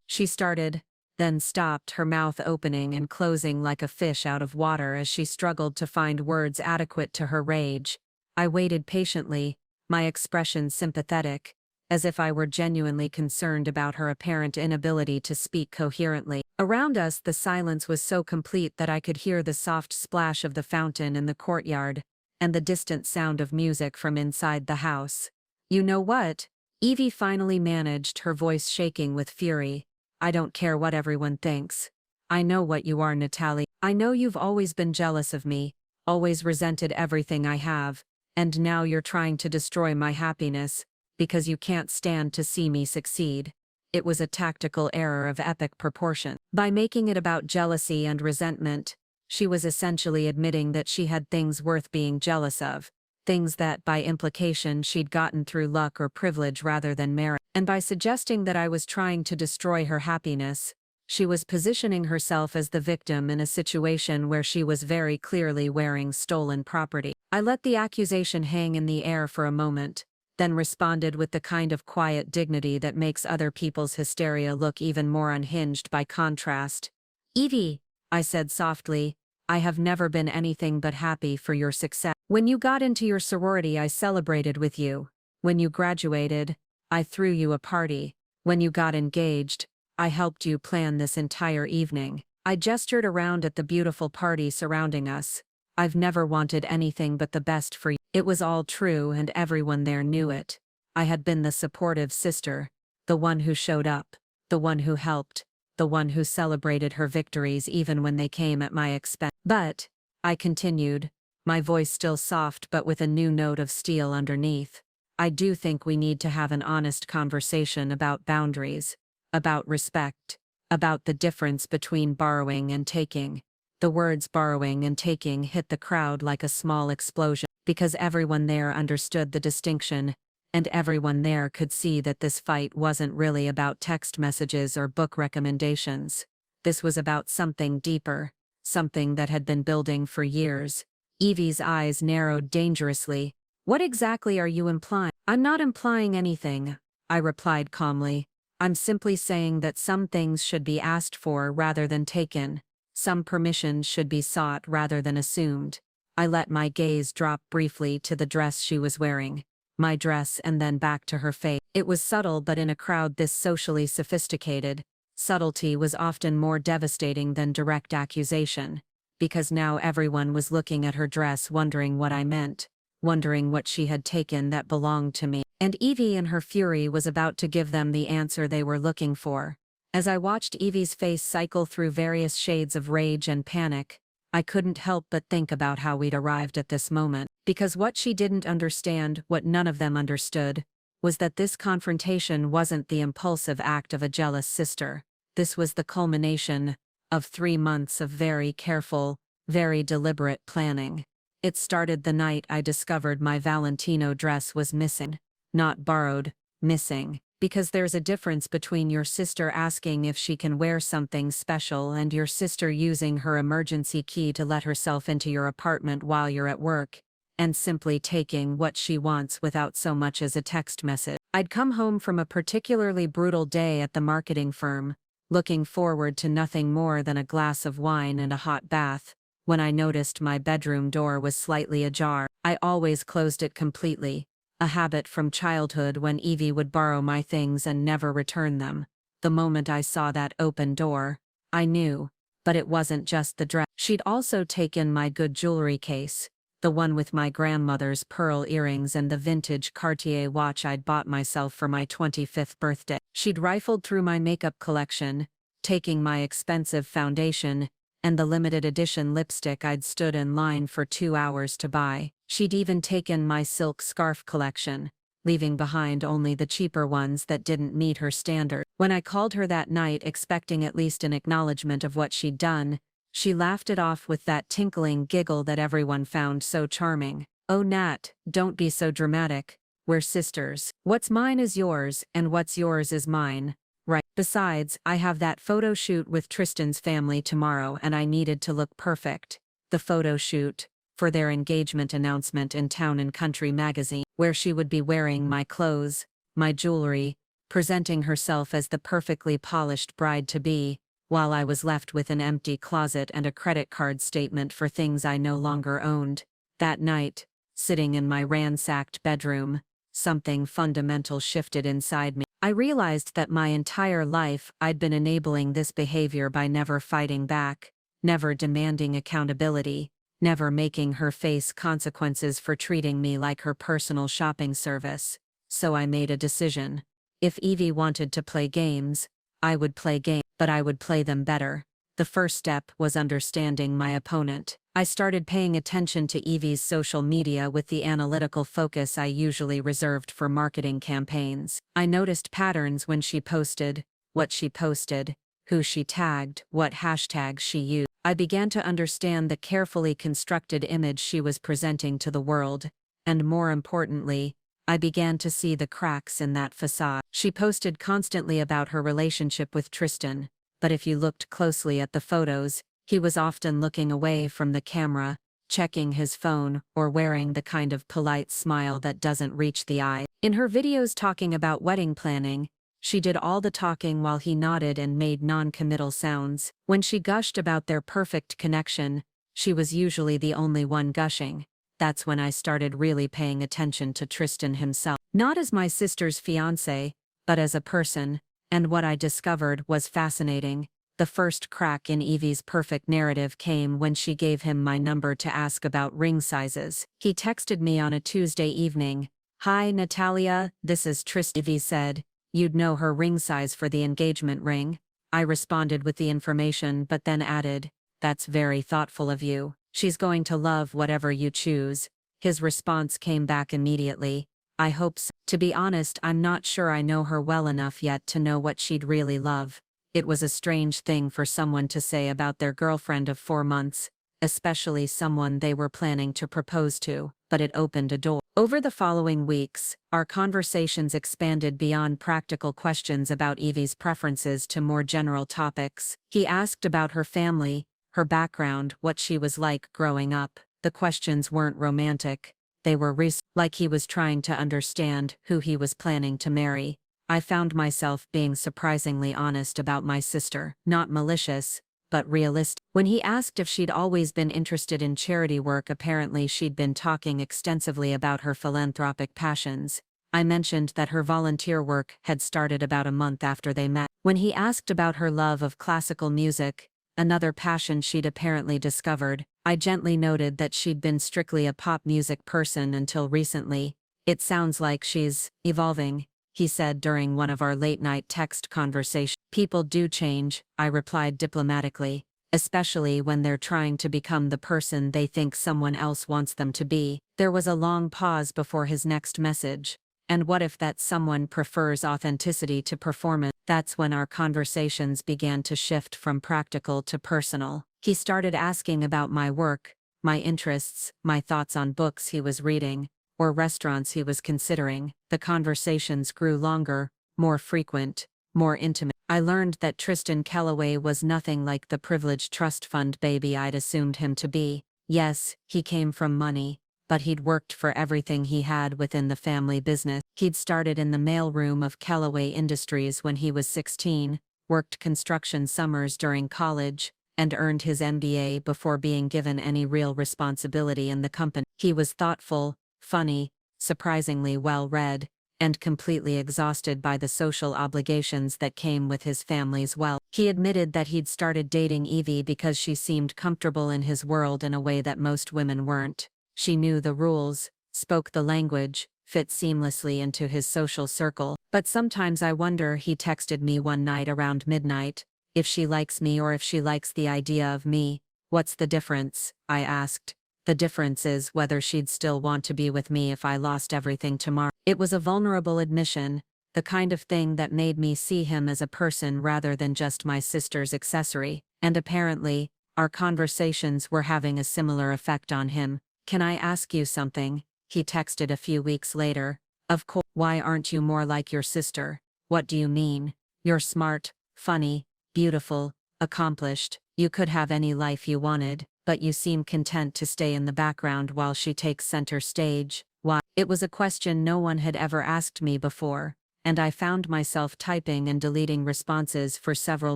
She started, then stopped, her mouth opening and closing like a fish out of water as she struggled to find words adequate to her rage. I waited patiently, my expression sympathetic, as if I were genuinely concerned about her apparent inability to speak coherently. Around us, the silence was so complete that I could hear the soft splash of the fountain in the courtyard, and the distant sound of music from inside the house. You know what? Evie finally managed, her voice shaking with fury. I don't care what everyone thinks. I know what you are, Natalia. I know you've always been jealous of me, always resented everything I have, and now you're trying to destroy my happiness, because you can't stand to see me succeed. It was a tactical error of epic proportion. By making it about jealousy and resentment, she was essentially admitting that she had things worth being jealous of, things that, by implication, she'd gotten through luck or privilege rather than merit. And by suggesting that I was trying to destroy her happiness, she was positioning herself as the victim in a situation where she was very clearly wearing stolen property. I let the accusation hang in the air for a moment, then responded with the kind of quiet dignity that makes other people's hysteria look even more unhinged by contrast. Evie, I said softly, I have never been anything but happy for your success. When you got into your sorority, I celebrated with you. When you graduated, I threw you a party. When you got engaged, I helped you plan this entire evening. I gestured around at the beautiful party surrounding us. I've never wanted anything but the best for you. It was all true and everyone there knew it. I had been the supportive sister, the one who showed up, the one who helped, the one who celebrated her victories even when they came at my expense. But, I continued, my voice still soft but with a new note of steel underneath, I do think we need to have an honest conversation about boundaries, about respect, about the difference between borrowing and taking. The words borrowing and taking hit the crowd like a small explosion, because everyone there understood the distinction, and everyone there could see that this fight wasn't really about text messages or book recommendations. This was about something deeper, something that had been building for years. Evie's eyes narrowed dangerously. What exactly are you implying? I'm not implying anything, I replied calmly. I'm simply saying that some things should be asked for rather than taken. Some permissions should be sought rather than assumed. I let my gaze drop briefly to the dress she was wearing. My dress and then back to her face. It was subtle, but in a crowd this socially sophisticated, subtlety was often more devastating than direct accusation, because now everyone was looking at her dress wondering what I meant, wondering what she had taken that belonged to me. And Evie in her fury was about to give them the answer they were looking for. As I watched Evie's face cycle through various shades of rage and panic, I couldn't help but think about how we'd arrived at this moment, because what she didn't understand, what none of them understood, was that this confrontation wasn't the impulsive act of a jealous sister. This was the culmination of 3 months of very careful, very deliberate planning. It started the night I discovered my Valentino dress was missing. Not borrowed, missing. Because there's a difference between your sister asking if she can wear something special and your sister using her emergency key to let herself into your apartment while you're at work, and simply taking what she wants without so much as a text message. I'd come home from a particularly brutal day at the marketing firm, looking forward to nothing more than a glass of wine and a hot bath, when I noticed my bedroom door was slightly ajar. I always closed it completely. A habit from childhood when Evie would borrow my things and never return them. The moment I saw that open door, I knew But it wasn't just the dress. She'd also taken my good jewelry case, the one with my grandmother's pearl earrings and the vintage Cartier watch I'd bought myself for my 25th birthday. She'd rifled through my makeup collection, taking my expensive foundation and the limited edition lipstick I'd stood in line for 2 hours to buy. She'd even taken my silk scarf collection, leaving behind only the cheaper ones that didn't meet her standard. When I called her that night expecting at least an acknowledgement of what she'd done, she laughed it off with that tinkling giggle that everyone found so charming. "Oh Nat, don't be so dramatic. We're sisters. What's mine is yours, and what's yours is mine. Right. Besides, I have that photo shoot with Tristan's family tomorrow and I needed to look perfect." The photo shoot, for their engagement announcement in Town & Country magazine, where she would be wearing my clothes, my jewelry, presenting herself as the perfectly polished bride-to-be, while I was left with an empty closet and a credit card statement for things I no longer owned. That night, sitting in my ransacked bedroom, something fundamental shifted inside me. I realized that my entire life I'd been enabling this behavior by never fighting back, never demanding accountability, never making her face consequences for treating me like her personal shopping service. So I made a decision. If Evie wanted to play games, I would play games, but I would play them better. The first step was understanding my opponent. I started paying attention to Evie's social media with the analytical focus I usually reserved for marketing campaigns. I noticed patterns when she posted, what she posted, who she tagged, what hashtags she used. I began to understand the carefully constructed image she was presenting to the world, and more importantly, I began to see the cracks in that facade. She posted constantly about her relationship with Tristan, but if you looked closely at the photos, he was often looking away from the camera, checking his phone, or wearing the kind of polite smile that doesn't reach the eye. In her videos talking about wedding planning, she did all the talking while he nodded and made non-committal sounds. When she gushed about their perfect connection, she was usually the only one gushing. That's when I started really paying attention to Tristan himself. Not as my sister's fiancé, but as a person, and what I discovered was fascinating. The first crack in Evie's perfect narrative came when she gave him my number to ask about ring sizes. He texted me on a Tuesday evening. "Hi Natalia, this is Tristan." Evie said, "You'd know her ring size for the engagement ring." I responded with the information but then added, "That's very thoughtful of you. She's going to love whatever you choose." His response came back immediately. "I hope so. To be honest, I'm not sure I know her well enough yet to know what she'd really love." It was a strange thing for someone to say about their girlfriend of 4 months, especially someone they were planning to propose to, but it opened a door. Over the following weeks, our conversations expanded beyond practical questions about Evie's preferences to more general topics. He asked about her family, her background, what she was like growing up. The questions weren't romantic. They were like he was trying to understand who he was planning to marry. I found myself being surprisingly honest about my sister, not malicious, but realistic. When he asked if she'd always been interested in charity work, apparently she'd been talking extensively about her philanthropic passions. I mentioned that her volunteer work had started about a month after they met. When he asked about her love of classical music, another passion she'd apparently discovered, I gently noted that she'd been strictly a pop music person until recently. "It sounds like she's evolving," he said during one of our late-night text conversations. "People do change," I replied diplomatically, "especially when they're trying to become the person they think someone else wants them to be." There was a long pause before his next message. "And what if that someone prefers authenticity to performance?" That's when our conversations began to shift from practical to personal. He started asking about my work, my interests, my thoughts on books he was reading, or restaurants he was considering. The conversations grew longer, more frequent, more intimate. I learned that Tristan Kellaway was nothing like the privileged trust fund baby I'd assumed him to be. Yes, he came from money, but he'd worked for everything he had within the family business. He'd started in the mailroom of Kellaway Industries when he was 16, worked construction summers during college, and earned his MBA before being given any real responsibility in the company. He was thoughtful, funny, surprisingly well-read, and completely exhausted by the social obligations that came with his family's wealth. He admitted that he'd started dating Evie because she seemed comfortable in his world in a way that most women weren't. She knew the rules, spoke the language, fit seamlessly into his social circle. But sometimes I wonder, he texted me one night around midnight, if she likes me or if she likes the idea of me. What's the difference? I asked. The difference is whether she'd still want to be with me if I lost everything tomorrow. It was a vulnerable admission, the kind of thing that made me see him as a person rather than just my sister's accessory, and apparently, our conversations were having a similar effect on him. Can I ask you something? He texted a few weeks later. Of course. Why aren't you more like your sister? What do you mean? You're smart, funny, beautiful, accomplished. You could have any life you wanted, but you seem content to stay in the background while she takes center stage. Why? It was a question no one had ever asked me before, and I found myself typing and deleting responses for several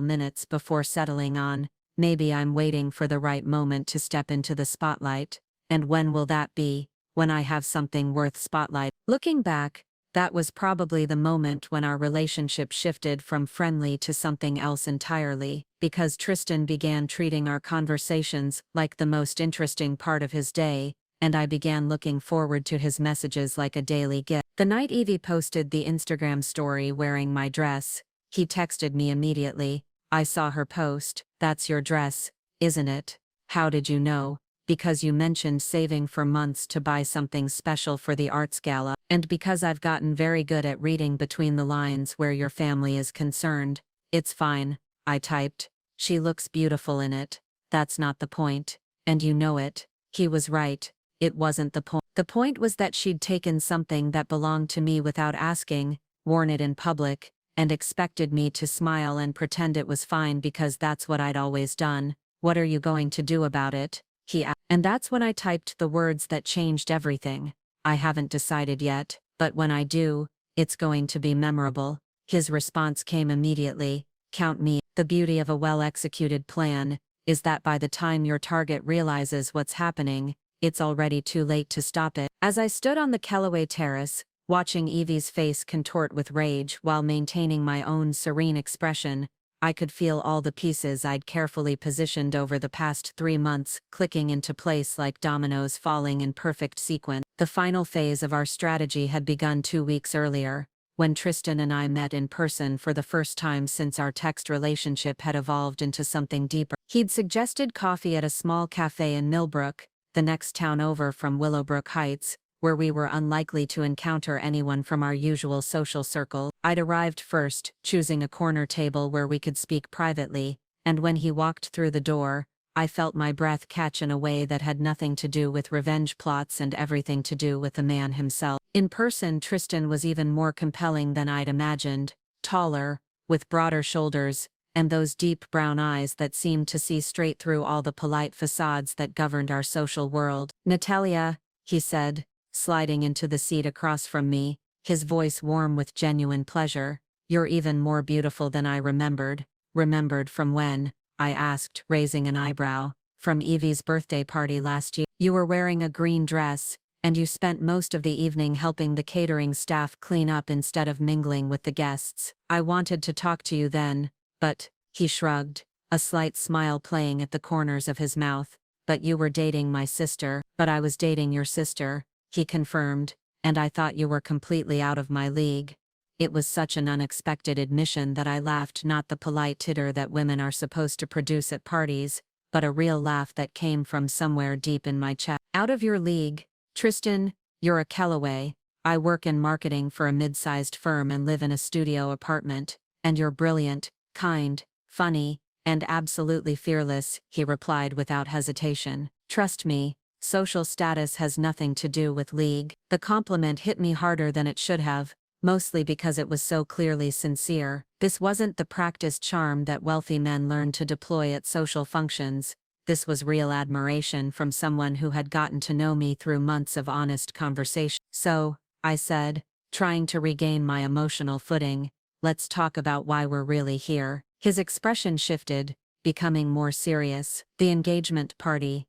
minutes before settling on, maybe I'm waiting for the right moment to step into the spotlight. And when will that be? When I have something worth spotlight. Looking back, that was probably the moment when our relationship shifted from friendly to something else entirely, because Tristan began treating our conversations like the most interesting part of his day, and I began looking forward to his messages like a daily gift. The night Evie posted the Instagram story wearing my dress, he texted me immediately. I saw her post. That's your dress, isn't it? How did you know? Because you mentioned saving for months to buy something special for the arts gala, and because I've gotten very good at reading between the lines where your family is concerned. It's fine, I typed. She looks beautiful in it. That's not the point. And you know it. He was right. It wasn't the point. The point was that she'd taken something that belonged to me without asking, worn it in public, and expected me to smile and pretend it was fine because that's what I'd always done. What are you going to do about it? He asked. And that's when I typed the words that changed everything. I haven't decided yet, but when I do, it's going to be memorable. His response came immediately. Count me in. The beauty of a well-executed plan is that by the time your target realizes what's happening, it's already too late to stop it. As I stood on the Kellaway terrace, watching Evie's face contort with rage while maintaining my own serene expression, I could feel all the pieces I'd carefully positioned over the past 3 months clicking into place like dominoes falling in perfect sequence. The final phase of our strategy had begun 2 weeks earlier, when Tristan and I met in person for the first time since our text relationship had evolved into something deeper. He'd suggested coffee at a small cafe in Millbrook, the next town over from Willowbrook Heights, where we were unlikely to encounter anyone from our usual social circle. I'd arrived first, choosing a corner table where we could speak privately, and when he walked through the door, I felt my breath catch in a way that had nothing to do with revenge plots and everything to do with the man himself. In person, Tristan was even more compelling than I'd imagined, taller, with broader shoulders, and those deep brown eyes that seemed to see straight through all the polite facades that governed our social world. Natalia, he said, sliding into the seat across from me, his voice warm with genuine pleasure. You're even more beautiful than I remembered. Remembered from when? I asked, raising an eyebrow. From Evie's birthday party last year. You were wearing a green dress, and you spent most of the evening helping the catering staff clean up instead of mingling with the guests. I wanted to talk to you then, but, he shrugged, a slight smile playing at the corners of his mouth. But you were dating my sister. But I was dating your sister, he confirmed, and I thought you were completely out of my league. It was such an unexpected admission that I laughed, not the polite titter that women are supposed to produce at parties, but a real laugh that came from somewhere deep in my chest. Out of your league? Tristan, you're a Kellaway. I work in marketing for a mid-sized firm and live in a studio apartment, and you're brilliant, kind, funny, and absolutely fearless, he replied without hesitation. Trust me, social status has nothing to do with league. The compliment hit me harder than it should have, mostly because it was so clearly sincere. This wasn't the practiced charm that wealthy men learn to deploy at social functions. This was real admiration from someone who had gotten to know me through months of honest conversation. So, I said, trying to regain my emotional footing, let's talk about why we're really here. His expression shifted, becoming more serious. The engagement party,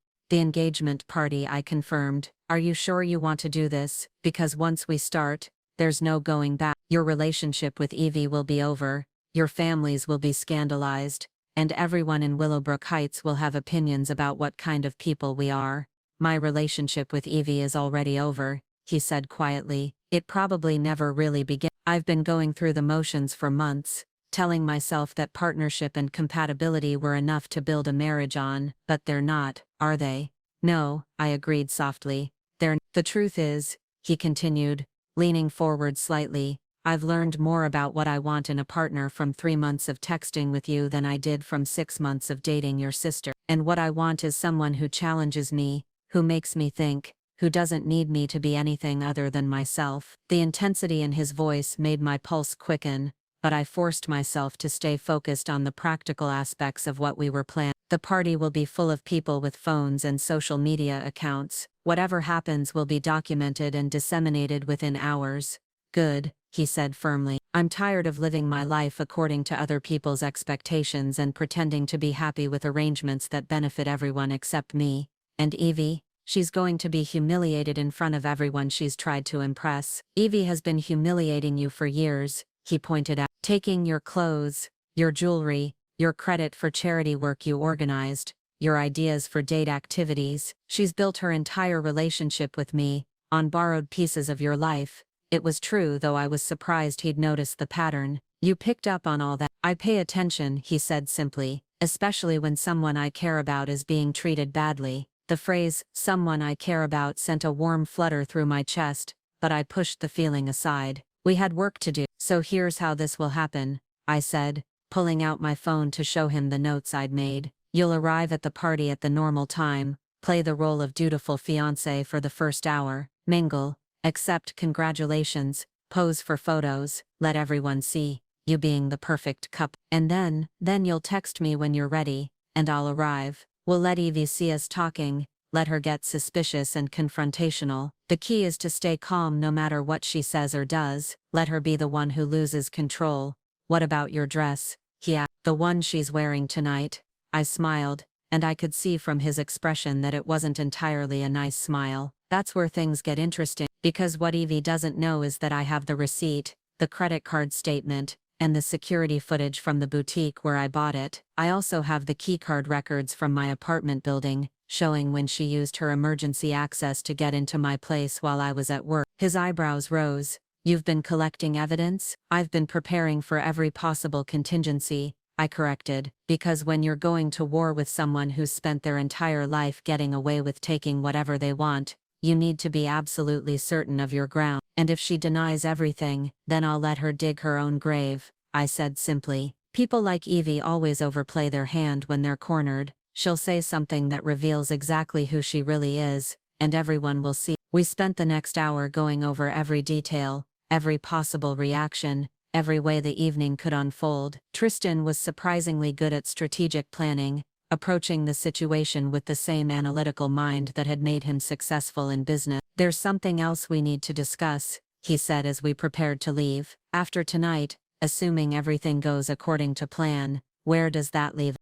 I confirmed. Are you sure you want to do this? Because once we start, there's no going back. Your relationship with Evie will be over. Your families will be scandalized, and everyone in Willowbrook Heights will have opinions about what kind of people we are. My relationship with Evie is already over, he said quietly. It probably never really began. I've been going through the motions for months, telling myself that partnership and compatibility were enough to build a marriage on, but they're not, are they? No, I agreed softly. The truth is, he continued, leaning forward slightly, I've learned more about what I want in a partner from 3 months of texting with you than I did from 6 months of dating your sister. And what I want is someone who challenges me, who makes me think, who doesn't need me to be anything other than myself. The intensity in his voice made my pulse quicken, but I forced myself to stay focused on the practical aspects of what we were planning. The party will be full of people with phones and social media accounts. Whatever happens will be documented and disseminated within hours. Good, he said firmly. I'm tired of living my life according to other people's expectations and pretending to be happy with arrangements that benefit everyone except me. And Evie? She's going to be humiliated in front of everyone she's tried to impress. Evie has been humiliating you for years, he pointed out. Taking your clothes, your jewelry, your credit for charity work you organized, your ideas for date activities. She's built her entire relationship with me on borrowed pieces of your life. It was true, though I was surprised he'd noticed the pattern. You picked up on all that. I pay attention, he said simply, especially when someone I care about is being treated badly. The phrase, someone I care about, sent a warm flutter through my chest, but I pushed the feeling aside. We had work to do. So here's how this will happen, I said, pulling out my phone to show him the notes I'd made. You'll arrive at the party at the normal time, play the role of dutiful fiancé for the first hour, mingle, accept congratulations, pose for photos, let everyone see you being the perfect couple. And then you'll text me when you're ready, and I'll arrive. We'll let Evie see us talking, let her get suspicious and confrontational. The key is to stay calm no matter what she says or does. Let her be the one who loses control. What about your dress? He asked. The one she's wearing tonight. I smiled, and I could see from his expression that it wasn't entirely a nice smile. That's where things get interesting, because what Evie doesn't know is that I have the receipt, the credit card statement, and the security footage from the boutique where I bought it. I also have the keycard records from my apartment building, showing when she used her emergency access to get into my place while I was at work. His eyebrows rose. You've been collecting evidence? I've been preparing for every possible contingency, I corrected, because when you're going to war with someone who's spent their entire life getting away with taking whatever they want, you need to be absolutely certain of your ground. And if she denies everything, then I'll let her dig her own grave, I said simply. People like Evie always overplay their hand when they're cornered. She'll say something that reveals exactly who she really is, and everyone will see. We spent the next hour going over every detail, every possible reaction, every way the evening could unfold. Tristan was surprisingly good at strategic planning, approaching the situation with the same analytical mind that had made him successful in business. There's something else we need to discuss, he said as we prepared to leave. After tonight, assuming everything goes according to plan, where does that leave?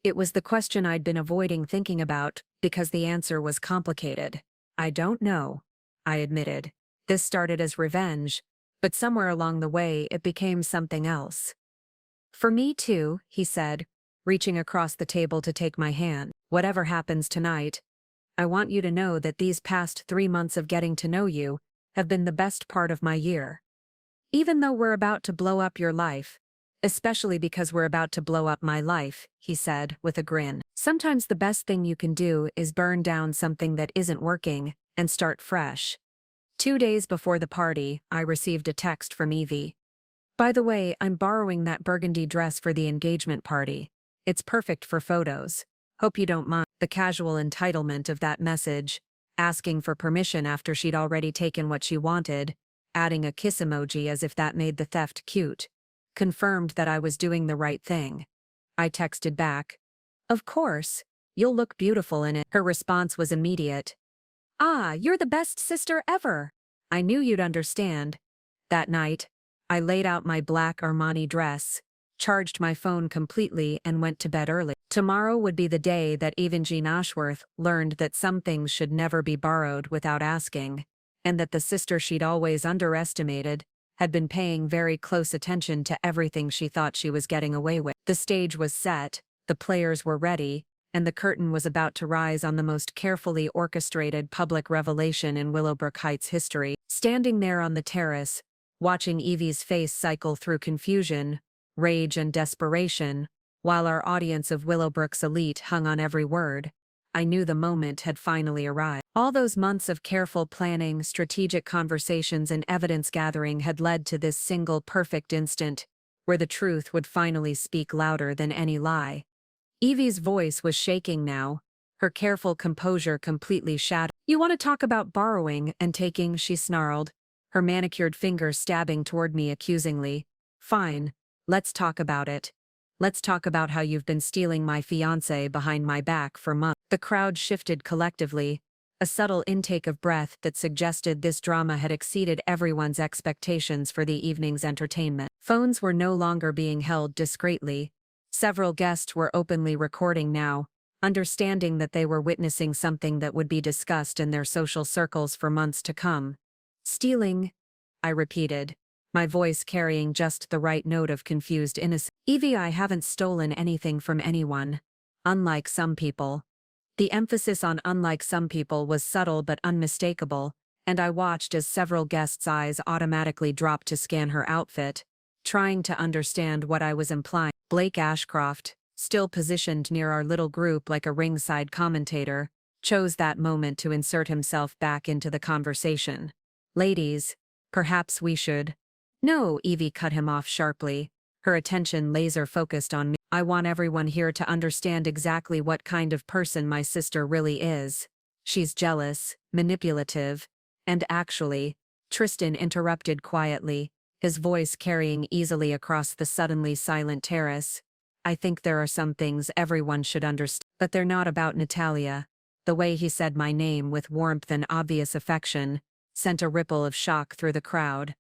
It was the question I'd been avoiding thinking about, because the answer was complicated. I don't know, I admitted. This started as revenge, but somewhere along the way it became something else. For me too, he said, reaching across the table to take my hand. Whatever happens tonight, I want you to know that these past 3 months of getting to know you have been the best part of my year. Even though we're about to blow up your life, especially because we're about to blow up my life, he said, with a grin. Sometimes the best thing you can do is burn down something that isn't working and start fresh. 2 days before the party, I received a text from Evie. By the way, I'm borrowing that burgundy dress for the engagement party. It's perfect for photos. Hope you don't mind. The casual entitlement of that message, asking for permission after she'd already taken what she wanted, adding a kiss emoji as if that made the theft cute, confirmed that I was doing the right thing. I texted back, "Of course, you'll look beautiful in it." Her response was immediate. "Ah, you're the best sister ever. I knew you'd understand." That night, I laid out my black Armani dress, charged my phone completely and went to bed early. Tomorrow would be the day that Evangeline Ashworth learned that some things should never be borrowed without asking, and that the sister she'd always underestimated had been paying very close attention to everything she thought she was getting away with. The stage was set, the players were ready, and the curtain was about to rise on the most carefully orchestrated public revelation in Willowbrook Heights history. Standing there on the terrace, watching Evie's face cycle through confusion, rage and desperation, while our audience of Willowbrook's elite hung on every word, I knew the moment had finally arrived. All those months of careful planning, strategic conversations and evidence gathering had led to this single perfect instant, where the truth would finally speak louder than any lie. Evie's voice was shaking now, her careful composure completely shattered. "You want to talk about borrowing and taking," she snarled, her manicured fingers stabbing toward me accusingly. "Fine, let's talk about it. Let's talk about how you've been stealing my fiancé behind my back for months." The crowd shifted collectively, a subtle intake of breath that suggested this drama had exceeded everyone's expectations for the evening's entertainment. Phones were no longer being held discreetly. Several guests were openly recording now, understanding that they were witnessing something that would be discussed in their social circles for months to come. "Stealing," I repeated, my voice carrying just the right note of confused innocence. "Evie, I haven't stolen anything from anyone. Unlike some people." The emphasis on "unlike some people" was subtle but unmistakable, and I watched as several guests' eyes automatically dropped to scan her outfit, trying to understand what I was implying. Blake Ashcroft, still positioned near our little group like a ringside commentator, chose that moment to insert himself back into the conversation. "Ladies, perhaps we should—" "No," Evie cut him off sharply, her attention laser-focused on me. "I want everyone here to understand exactly what kind of person my sister really is. She's jealous, manipulative, and actually," Tristan interrupted quietly, his voice carrying easily across the suddenly silent terrace, "I think there are some things everyone should understand. But they're not about Natalia." The way he said my name with warmth and obvious affection sent a ripple of shock through the crowd.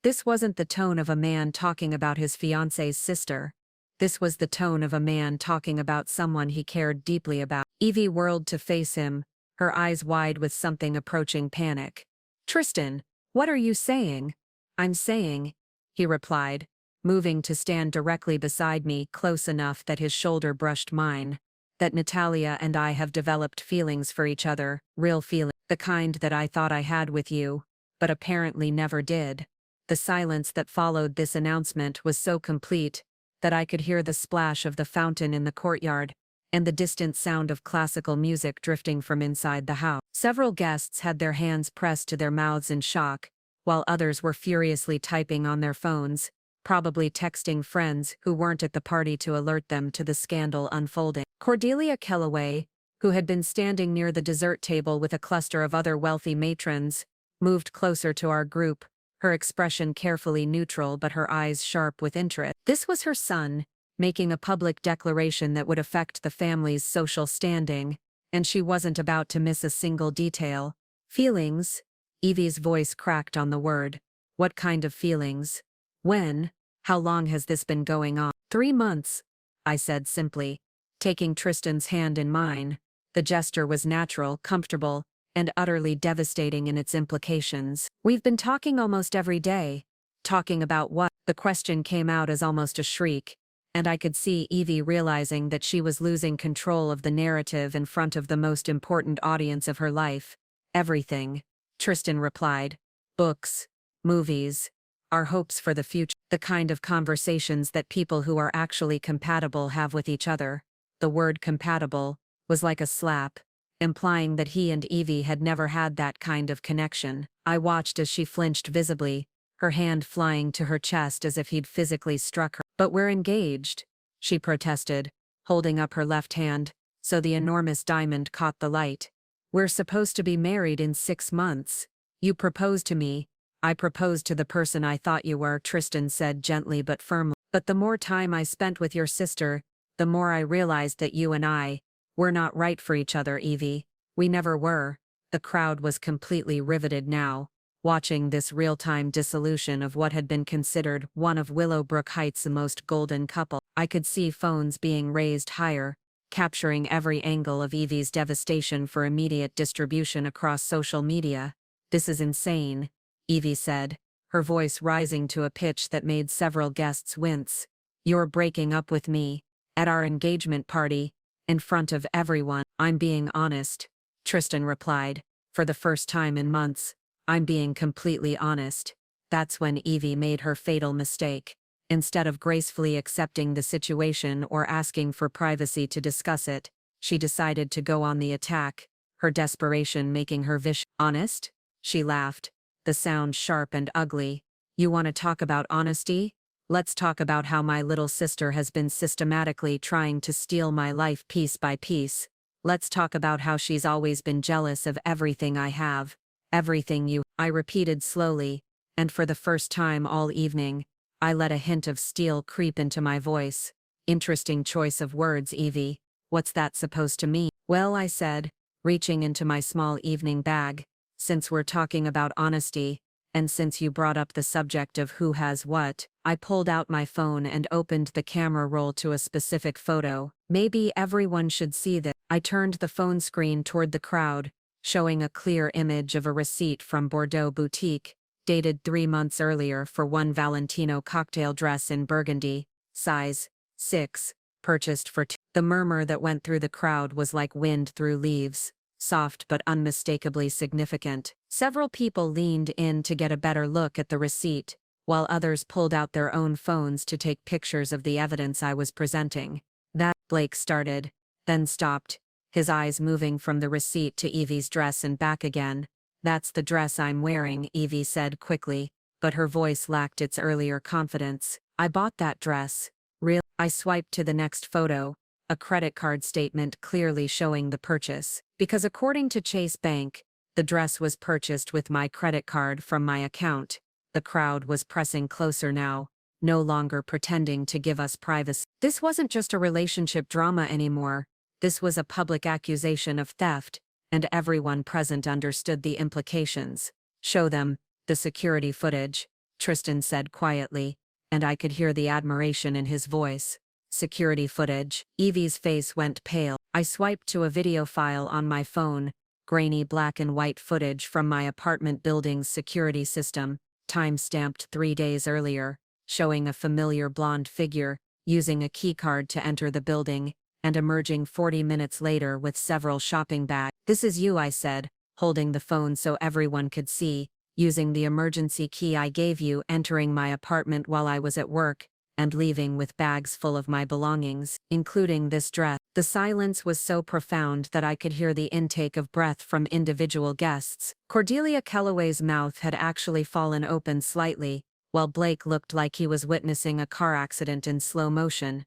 This wasn't the tone of a man talking about his fiancé's sister. This was the tone of a man talking about someone he cared deeply about. Evie whirled to face him, her eyes wide with something approaching panic. "Tristan, what are you saying?" "I'm saying," he replied, moving to stand directly beside me, close enough that his shoulder brushed mine, "that Natalia and I have developed feelings for each other, real feelings, the kind that I thought I had with you, but apparently never did." The silence that followed this announcement was so complete that I could hear the splash of the fountain in the courtyard and the distant sound of classical music drifting from inside the house. Several guests had their hands pressed to their mouths in shock, while others were furiously typing on their phones, probably texting friends who weren't at the party to alert them to the scandal unfolding. Cordelia Kellaway, who had been standing near the dessert table with a cluster of other wealthy matrons, moved closer to our group, her expression carefully neutral but her eyes sharp with interest. This was her son, making a public declaration that would affect the family's social standing, and she wasn't about to miss a single detail. "Feelings?" Evie's voice cracked on the word. "What kind of feelings? When? How long has this been going on?" 3 months, I said simply, taking Tristan's hand in mine. The gesture was natural, comfortable, and utterly devastating in its implications. "We've been talking almost every day." "Talking about what?" The question came out as almost a shriek, and I could see Evie realizing that she was losing control of the narrative in front of the most important audience of her life. "Everything," Tristan replied. "Books, movies, our hopes for the future, the kind of conversations that people who are actually compatible have with each other." The word "compatible" was like a slap, implying that he and Evie had never had that kind of connection. I watched as she flinched visibly, her hand flying to her chest as if he'd physically struck her. "But we're engaged," she protested, holding up her left hand, so the enormous diamond caught the light. "We're supposed to be married in 6 months. You proposed to me." "I proposed to the person I thought you were," Tristan said gently but firmly. "But the more time I spent with your sister, the more I realized that you and we're not right for each other, Evie. We never were." The crowd was completely riveted now, watching this real-time dissolution of what had been considered one of Willowbrook Heights' most golden couple. I could see phones being raised higher, capturing every angle of Evie's devastation for immediate distribution across social media. "This is insane," Evie said, her voice rising to a pitch that made several guests wince. "You're breaking up with me. At our engagement party. In front of everyone." "I'm being honest," Tristan replied. "For the first time in months, I'm being completely honest." That's when Evie made her fatal mistake. Instead of gracefully accepting the situation or asking for privacy to discuss it, she decided to go on the attack, her desperation making her vicious. "Honest?" She laughed, the sound sharp and ugly. "You want to talk about honesty? Let's talk about how my little sister has been systematically trying to steal my life piece by piece. Let's talk about how she's always been jealous of everything I have. Everything you," I repeated slowly, and for the first time all evening, I let a hint of steel creep into my voice. "Interesting choice of words, Evie. What's that supposed to mean?" "Well," I said, reaching into my small evening bag, "since we're talking about honesty, and since you brought up the subject of who has what," I pulled out my phone and opened the camera roll to a specific photo. "Maybe everyone should see this." I turned the phone screen toward the crowd, showing a clear image of a receipt from Bordeaux Boutique, dated 3 months earlier for one Valentino cocktail dress in burgundy, size 6, purchased for 2. The murmur that went through the crowd was like wind through leaves, soft but unmistakably significant. Several people leaned in to get a better look at the receipt, while others pulled out their own phones to take pictures of the evidence I was presenting. "That," Blake started, then stopped, his eyes moving from the receipt to Evie's dress and back again. "That's the dress I'm wearing," Evie said quickly, but her voice lacked its earlier confidence. "I bought that dress." "Really?" I swiped to the next photo, a credit card statement clearly showing the purchase. Because according to Chase Bank, the dress was purchased with my credit card from my account. The crowd was pressing closer now, no longer pretending to give us privacy. This wasn't just a relationship drama anymore. This was a public accusation of theft, and everyone present understood the implications. "Show them the security footage," Tristan said quietly, and I could hear the admiration in his voice. "Security footage." Evie's face went pale. I swiped to a video file on my phone, grainy black and white footage from my apartment building's security system, time-stamped 3 days earlier, showing a familiar blonde figure, using a keycard to enter the building, and emerging 40 minutes later with several shopping bags. "This is you," I said, holding the phone so everyone could see, "using the emergency key I gave you, entering my apartment while I was at work, and leaving with bags full of my belongings, including this dress." The silence was so profound that I could hear the intake of breath from individual guests. Cordelia Kellaway's mouth had actually fallen open slightly, while Blake looked like he was witnessing a car accident in slow motion.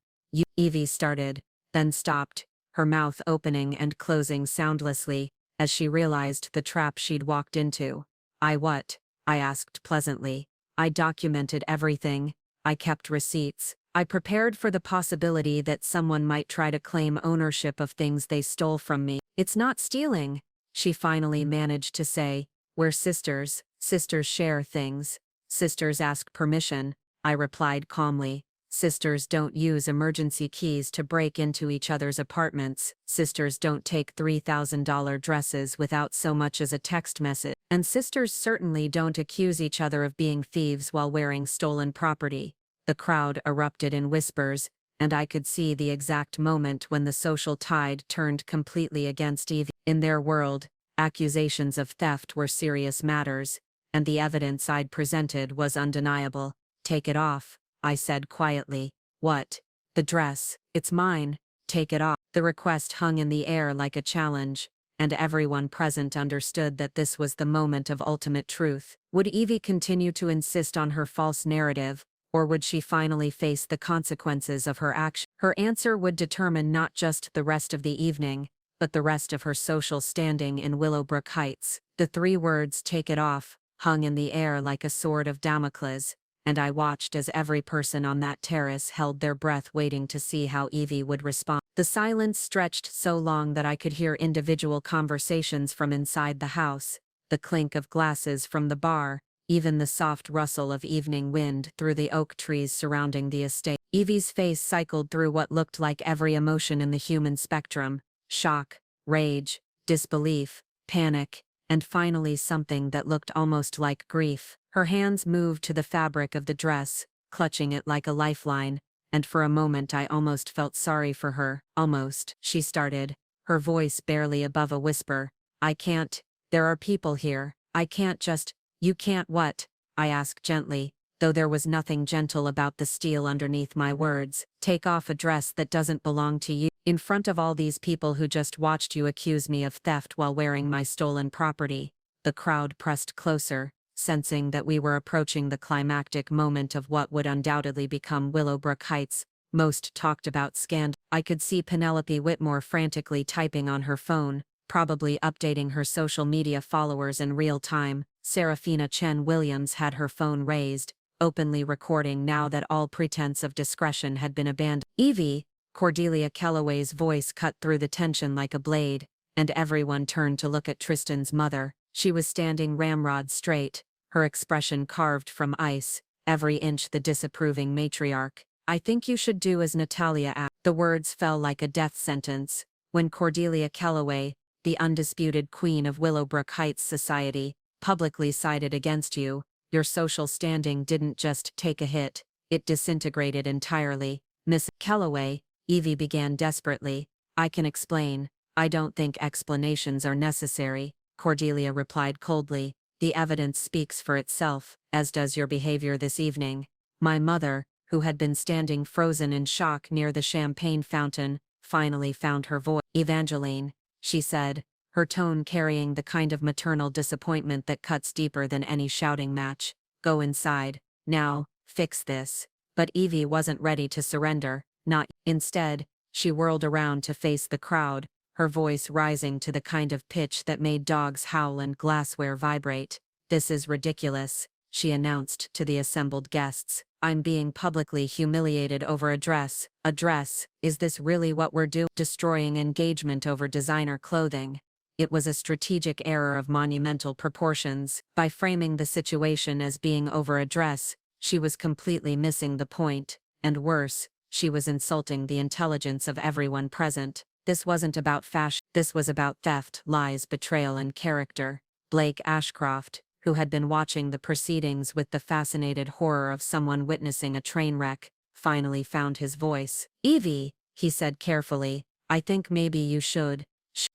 Evie started, then stopped, her mouth opening and closing soundlessly, as she realized the trap she'd walked into. What?" I asked pleasantly. "I documented everything. I kept receipts. I prepared for the possibility that someone might try to claim ownership of things they stole from me." "It's not stealing," she finally managed to say. "We're sisters. Sisters share things. Sisters ask permission," I replied calmly. "Sisters don't use emergency keys to break into each other's apartments. Sisters don't take $3,000 dresses without so much as a text message. And sisters certainly don't accuse each other of being thieves while wearing stolen property." The crowd erupted in whispers, and I could see the exact moment when the social tide turned completely against Evie. In their world, accusations of theft were serious matters, and the evidence I'd presented was undeniable. "Take it off," I said quietly. "What?" "The dress. It's mine. Take it off." The request hung in the air like a challenge, and everyone present understood that this was the moment of ultimate truth. Would Evie continue to insist on her false narrative, or would she finally face the consequences of her action? Her answer would determine not just the rest of the evening, but the rest of her social standing in Willowbrook Heights. The 3 words, "take it off," hung in the air like a sword of Damocles, and I watched as every person on that terrace held their breath waiting to see how Evie would respond. The silence stretched so long that I could hear individual conversations from inside the house, the clink of glasses from the bar, even the soft rustle of evening wind through the oak trees surrounding the estate. Evie's face cycled through what looked like every emotion in the human spectrum: shock, rage, disbelief, panic, and finally something that looked almost like grief. Her hands moved to the fabric of the dress, clutching it like a lifeline, and for a moment I almost felt sorry for her. Almost, she started, her voice barely above a whisper. I can't, there are people here, I can't just, you can't what? I asked gently, though there was nothing gentle about the steel underneath my words. Take off a dress that doesn't belong to you, in front of all these people who just watched you accuse me of theft while wearing my stolen property. The crowd pressed closer, sensing that we were approaching the climactic moment of what would undoubtedly become Willowbrook Heights' most talked about scandal. I could see Penelope Whitmore frantically typing on her phone, probably updating her social media followers in real time. Serafina Chen Williams had her phone raised, openly recording now that all pretense of discretion had been abandoned. Evie, Cordelia Kellaway's voice cut through the tension like a blade, and everyone turned to look at Tristan's mother. She was standing ramrod straight, her expression carved from ice, every inch the disapproving matriarch. I think you should do as Natalia asked. The words fell like a death sentence, when Cordelia Kellaway, the undisputed queen of Willowbrook Heights society, publicly sided against you. Your social standing didn't just take a hit, it disintegrated entirely. Miss Kellaway, Evie began desperately. I can explain. I don't think explanations are necessary, Cordelia replied coldly. The evidence speaks for itself, as does your behavior this evening. My mother, who had been standing frozen in shock near the champagne fountain, finally found her voice. Evangeline, she said, her tone carrying the kind of maternal disappointment that cuts deeper than any shouting match. Go inside, now, fix this. But Evie wasn't ready to surrender, not. Instead, she whirled around to face the crowd, her voice rising to the kind of pitch that made dogs howl and glassware vibrate. This is ridiculous, she announced to the assembled guests. I'm being publicly humiliated over a dress. A dress, is this really what we're doing? Destroying engagement over designer clothing. It was a strategic error of monumental proportions. By framing the situation as being over a dress, she was completely missing the point, and worse, she was insulting the intelligence of everyone present. This wasn't about fashion, this was about theft, lies, betrayal, and character. Blake Ashcroft, who had been watching the proceedings with the fascinated horror of someone witnessing a train wreck, finally found his voice. Evie, he said carefully, I think maybe you should.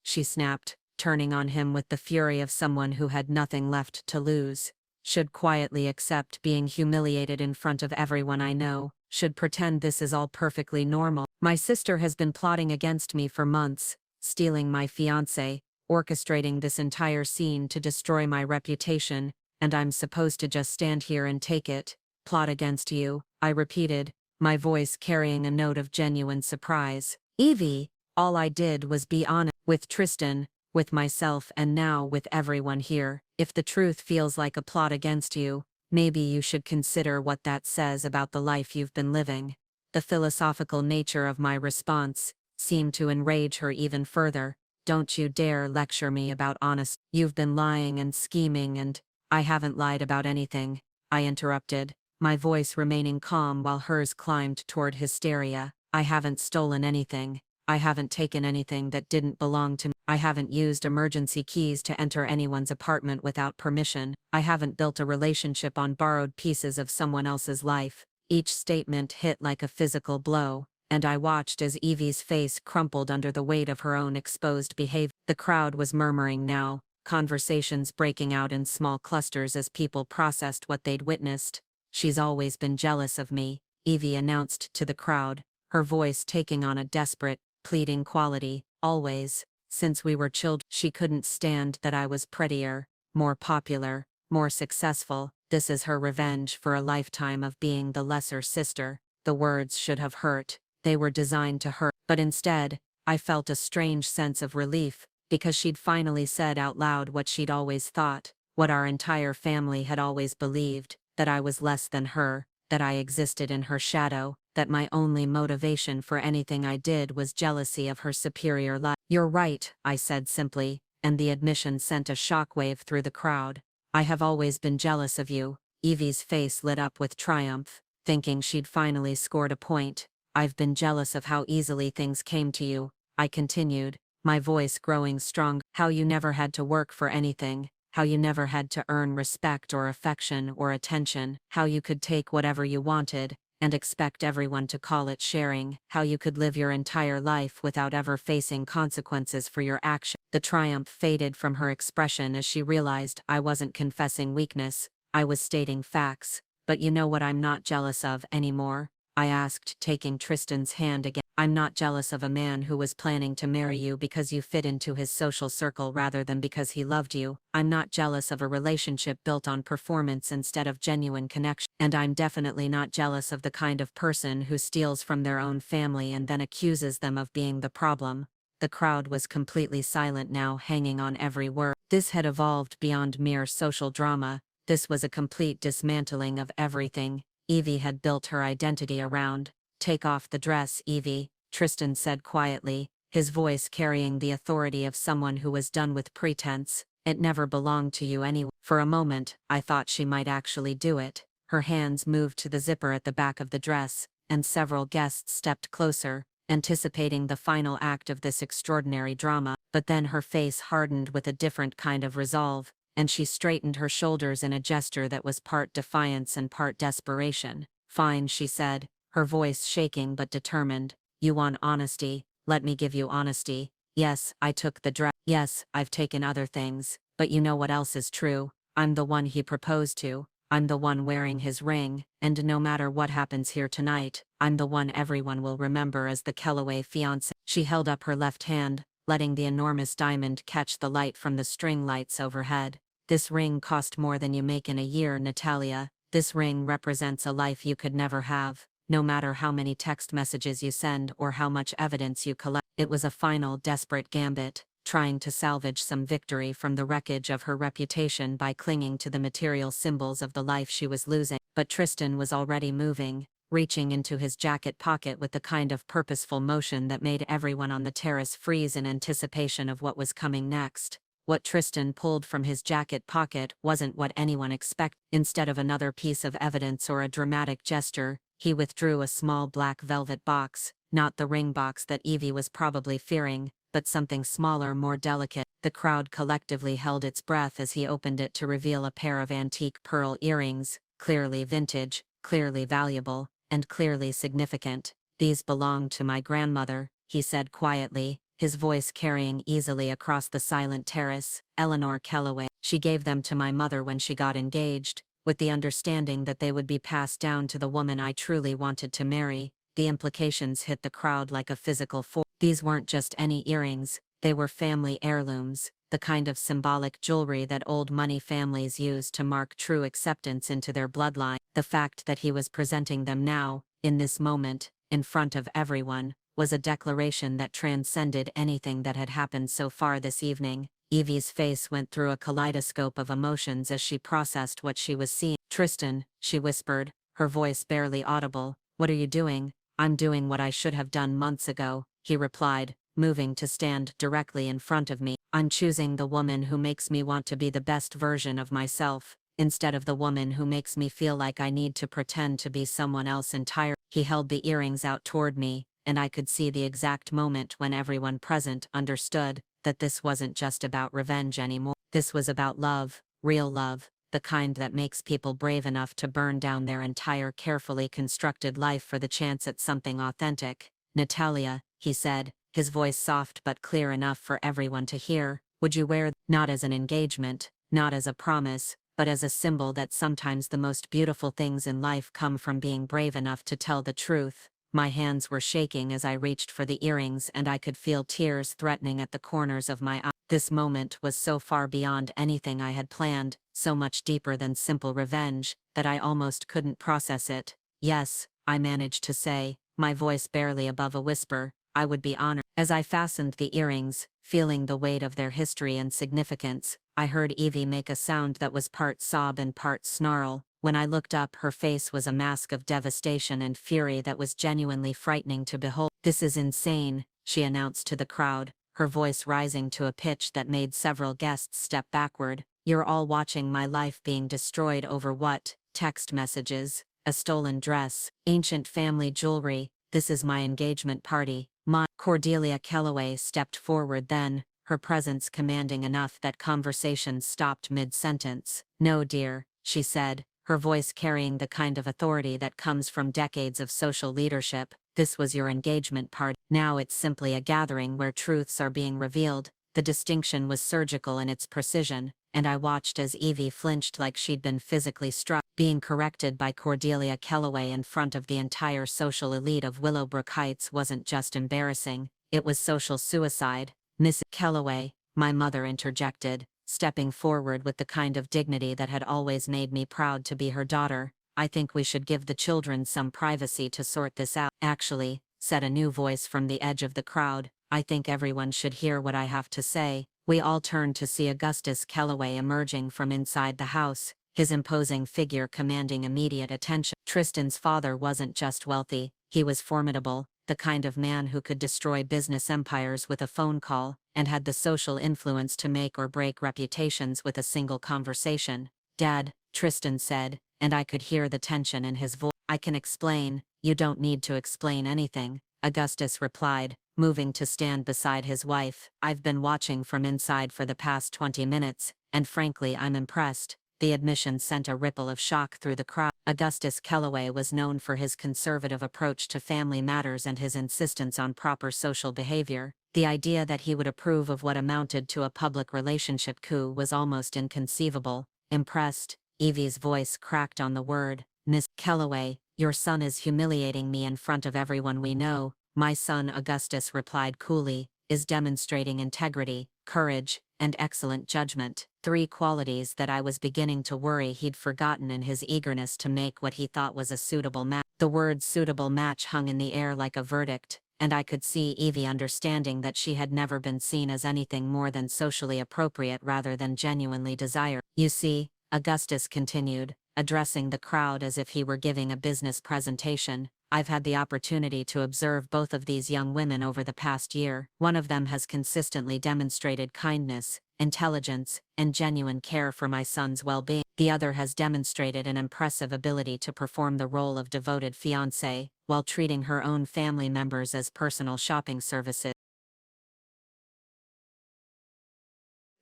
She snapped, turning on him with the fury of someone who had nothing left to lose. Should quietly accept being humiliated in front of everyone I know. Should pretend this is all perfectly normal. My sister has been plotting against me for months, stealing my fiancé, orchestrating this entire scene to destroy my reputation, and I'm supposed to just stand here and take it. Plot against you, I repeated, my voice carrying a note of genuine surprise. Evie, all I did was be honest with Tristan, with myself, and now with everyone here. If the truth feels like a plot against you, maybe you should consider what that says about the life you've been living. The philosophical nature of my response seemed to enrage her even further. Don't you dare lecture me about honesty. You've been lying and scheming, and I haven't lied about anything, I interrupted, my voice remaining calm while hers climbed toward hysteria. I haven't stolen anything. I haven't taken anything that didn't belong to me. I haven't used emergency keys to enter anyone's apartment without permission. I haven't built a relationship on borrowed pieces of someone else's life. Each statement hit like a physical blow, and I watched as Evie's face crumpled under the weight of her own exposed behavior. The crowd was murmuring now, conversations breaking out in small clusters as people processed what they'd witnessed. She's always been jealous of me, Evie announced to the crowd, her voice taking on a desperate, pleading quality. Always, since we were children. She couldn't stand that I was prettier, more popular, more successful. This is her revenge for a lifetime of being the lesser sister. The words should have hurt. They were designed to hurt. But instead, I felt a strange sense of relief, because she'd finally said out loud what she'd always thought, what our entire family had always believed, that I was less than her, that I existed in her shadow, that my only motivation for anything I did was jealousy of her superior life. You're right, I said simply, and the admission sent a shockwave through the crowd. I have always been jealous of you. Evie's face lit up with triumph, thinking she'd finally scored a point. I've been jealous of how easily things came to you, I continued, my voice growing strong. How you never had to work for anything, how you never had to earn respect or affection or attention, how you could take whatever you wanted and expect everyone to call it sharing, how you could live your entire life without ever facing consequences for your action. The triumph faded from her expression as she realized I wasn't confessing weakness, I was stating facts. But you know what I'm not jealous of anymore? I asked, taking Tristan's hand again. I'm not jealous of a man who was planning to marry you because you fit into his social circle rather than because he loved you. I'm not jealous of a relationship built on performance instead of genuine connection. And I'm definitely not jealous of the kind of person who steals from their own family and then accuses them of being the problem. The crowd was completely silent now, hanging on every word. This had evolved beyond mere social drama. This was a complete dismantling of everything Evie had built her identity around. Take off the dress, Evie, Tristan said quietly, his voice carrying the authority of someone who was done with pretense. It never belonged to you anyway. For a moment, I thought she might actually do it. Her hands moved to the zipper at the back of the dress, and several guests stepped closer, anticipating the final act of this extraordinary drama. But then her face hardened with a different kind of resolve, and she straightened her shoulders in a gesture that was part defiance and part desperation. Fine, she said, her voice shaking but determined. You want honesty? Let me give you honesty. Yes, I took the dress. Yes, I've taken other things. But you know what else is true? I'm the one he proposed to. I'm the one wearing his ring, and no matter what happens here tonight, I'm the one everyone will remember as the Kellaway fiancé. She held up her left hand, letting the enormous diamond catch the light from the string lights overhead. This ring cost more than you make in a year, Natalia. This ring represents a life you could never have, no matter how many text messages you send or how much evidence you collect. It was a final, desperate gambit, trying to salvage some victory from the wreckage of her reputation by clinging to the material symbols of the life she was losing. But Tristan was already moving, reaching into his jacket pocket with the kind of purposeful motion that made everyone on the terrace freeze in anticipation of what was coming next. What Tristan pulled from his jacket pocket wasn't what anyone expected. Instead of another piece of evidence or a dramatic gesture, he withdrew a small black velvet box, not the ring box that Evie was probably fearing, but something smaller, more delicate. The crowd collectively held its breath as he opened it to reveal a pair of antique pearl earrings, clearly vintage, clearly valuable, and clearly significant. These belonged to my grandmother, he said quietly, his voice carrying easily across the silent terrace. Eleanor Kellaway. She gave them to my mother when she got engaged, with the understanding that they would be passed down to the woman I truly wanted to marry. The implications hit the crowd like a physical force. These weren't just any earrings, they were family heirlooms, the kind of symbolic jewelry that old money families use to mark true acceptance into their bloodline. The fact that he was presenting them now, in this moment, in front of everyone, was a declaration that transcended anything that had happened so far this evening. Evie's face went through a kaleidoscope of emotions as she processed what she was seeing. Tristan, she whispered, her voice barely audible, what are you doing? I'm doing what I should have done months ago, he replied, moving to stand directly in front of me. I'm choosing the woman who makes me want to be the best version of myself, instead of the woman who makes me feel like I need to pretend to be someone else entirely. He held the earrings out toward me, and I could see the exact moment when everyone present understood that this wasn't just about revenge anymore. This was about love, real love, the kind that makes people brave enough to burn down their entire carefully constructed life for the chance at something authentic. Natalia, he said, his voice soft but clear enough for everyone to hear, would you wear not as an engagement, not as a promise, but as a symbol that sometimes the most beautiful things in life come from being brave enough to tell the truth? My hands were shaking as I reached for the earrings and I could feel tears threatening at the corners of my eyes. This moment was so far beyond anything I had planned, so much deeper than simple revenge, that I almost couldn't process it. Yes, I managed to say, my voice barely above a whisper, I would be honored. As I fastened the earrings, feeling the weight of their history and significance, I heard Evie make a sound that was part sob and part snarl. When I looked up, her face was a mask of devastation and fury that was genuinely frightening to behold. This is insane, she announced to the crowd, her voice rising to a pitch that made several guests step backward. You're all watching my life being destroyed over what? Text messages, a stolen dress, ancient family jewelry. This is my engagement party. Cordelia Kellaway stepped forward then, her presence commanding enough that conversation stopped mid-sentence. "No, dear," she said, her voice carrying the kind of authority that comes from decades of social leadership. "This was your engagement party. Now it's simply a gathering where truths are being revealed." The distinction was surgical in its precision, and I watched as Evie flinched like she'd been physically struck. Being corrected by Cordelia Kellaway in front of the entire social elite of Willowbrook Heights wasn't just embarrassing, it was social suicide. "Miss Kellaway," my mother interjected, stepping forward with the kind of dignity that had always made me proud to be her daughter, "I think we should give the children some privacy to sort this out." "Actually," said a new voice from the edge of the crowd, "I think everyone should hear what I have to say." We all turned to see Augustus Kellaway emerging from inside the house, his imposing figure commanding immediate attention. Tristan's father wasn't just wealthy, he was formidable, the kind of man who could destroy business empires with a phone call, and had the social influence to make or break reputations with a single conversation. "Dad," Tristan said, and I could hear the tension in his voice. "I can explain." "You don't need to explain anything," Augustus replied, moving to stand beside his wife. "I've been watching from inside for the past 20 minutes, and frankly I'm impressed." The admission sent a ripple of shock through the crowd. Augustus Kellaway was known for his conservative approach to family matters and his insistence on proper social behavior. The idea that he would approve of what amounted to a public relationship coup was almost inconceivable. "Impressed?" Evie's voice cracked on the word. "Miss Kellaway, your son is humiliating me in front of everyone we know." "My son," Augustus replied coolly, "is demonstrating integrity, courage, and excellent judgment." Three qualities that I was beginning to worry he'd forgotten in his eagerness to make what he thought was a suitable match. The word suitable match hung in the air like a verdict, and I could see Evie understanding that she had never been seen as anything more than socially appropriate rather than genuinely desired. "You see," Augustus continued, addressing the crowd as if he were giving a business presentation, "I've had the opportunity to observe both of these young women over the past year. One of them has consistently demonstrated kindness, intelligence, and genuine care for my son's well-being. The other has demonstrated an impressive ability to perform the role of devoted fiancé, while treating her own family members as personal shopping services."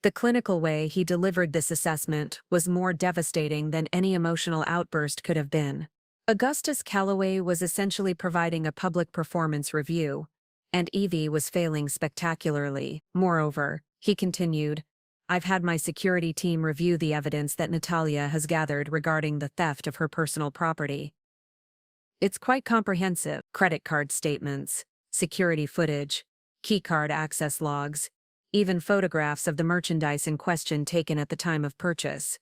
The clinical way he delivered this assessment was more devastating than any emotional outburst could have been. Augustus Kellaway was essentially providing a public performance review, and Evie was failing spectacularly. "Moreover," he continued, "I've had my security team review the evidence that Natalia has gathered regarding the theft of her personal property. It's quite comprehensive. Credit card statements, security footage, keycard access logs, even photographs of the merchandise in question taken at the time of purchase.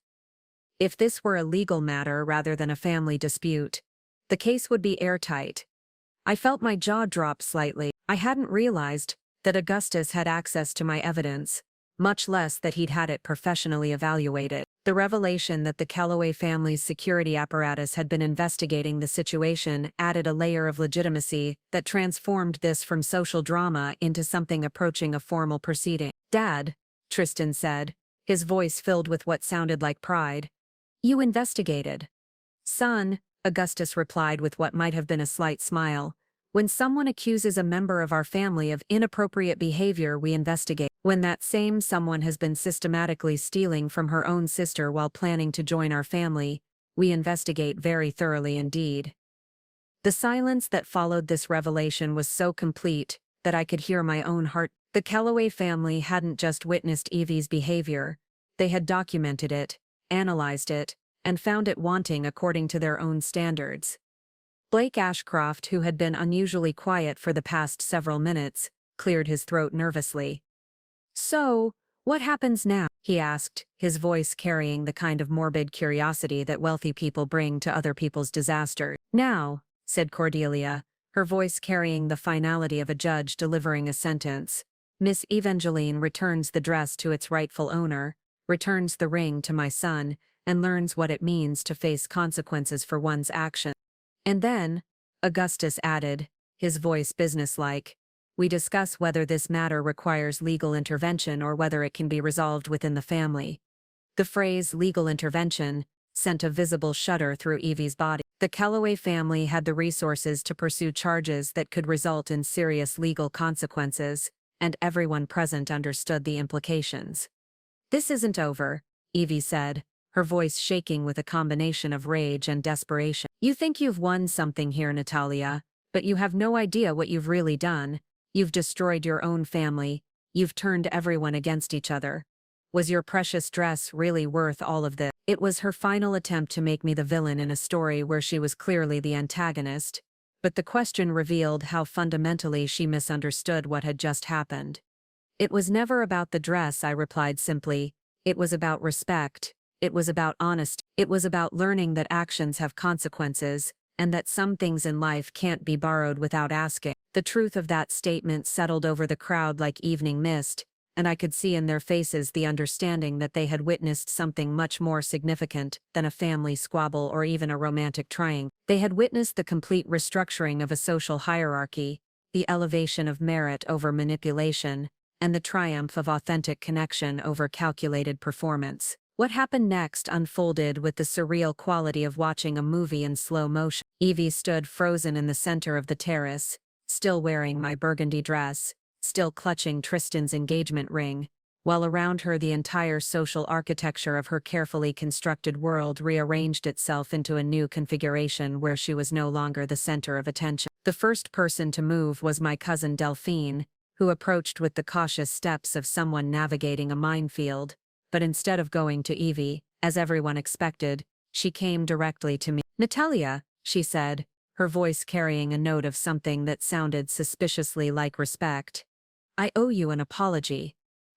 If this were a legal matter rather than a family dispute, the case would be airtight." I felt my jaw drop slightly. I hadn't realized that Augustus had access to my evidence, much less that he'd had it professionally evaluated. The revelation that the Kellaway family's security apparatus had been investigating the situation added a layer of legitimacy that transformed this from social drama into something approaching a formal proceeding. "Dad," Tristan said, his voice filled with what sounded like pride, "you investigated." "Son," Augustus replied with what might have been a slight smile, "when someone accuses a member of our family of inappropriate behavior, we investigate. When that same someone has been systematically stealing from her own sister while planning to join our family, we investigate very thoroughly indeed." The silence that followed this revelation was so complete that I could hear my own heart. The Kellaway family hadn't just witnessed Evie's behavior, they had documented it, analyzed it, and found it wanting according to their own standards. Blake Ashcroft, who had been unusually quiet for the past several minutes, cleared his throat nervously. "So, what happens now?" he asked, his voice carrying the kind of morbid curiosity that wealthy people bring to other people's disaster. "Now," said Cordelia, her voice carrying the finality of a judge delivering a sentence, "Miss Evangeline returns the dress to its rightful owner, returns the ring to my son, and learns what it means to face consequences for one's actions. And then," Augustus added, his voice businesslike, "we discuss whether this matter requires legal intervention or whether it can be resolved within the family." The phrase legal intervention sent a visible shudder through Evie's body. The Kellaway family had the resources to pursue charges that could result in serious legal consequences, and everyone present understood the implications. "This isn't over," Evie said, her voice shaking with a combination of rage and desperation. "You think you've won something here, Natalia, but you have no idea what you've really done. You've destroyed your own family. You've turned everyone against each other. Was your precious dress really worth all of this?" It was her final attempt to make me the villain in a story where she was clearly the antagonist, but the question revealed how fundamentally she misunderstood what had just happened. "It was never about the dress," I replied simply. "It was about respect. It was about honesty. It was about learning that actions have consequences, and that some things in life can't be borrowed without asking." The truth of that statement settled over the crowd like evening mist, and I could see in their faces the understanding that they had witnessed something much more significant than a family squabble or even a romantic triangle. They had witnessed the complete restructuring of a social hierarchy, the elevation of merit over manipulation, and the triumph of authentic connection over calculated performance. What happened next unfolded with the surreal quality of watching a movie in slow motion. Evie stood frozen in the center of the terrace, still wearing my burgundy dress, still clutching Tristan's engagement ring, while around her the entire social architecture of her carefully constructed world rearranged itself into a new configuration where she was no longer the center of attention. The first person to move was my cousin Delphine, who approached with the cautious steps of someone navigating a minefield, but instead of going to Evie, as everyone expected, she came directly to me. "Natalia," she said, her voice carrying a note of something that sounded suspiciously like respect. "I owe you an apology.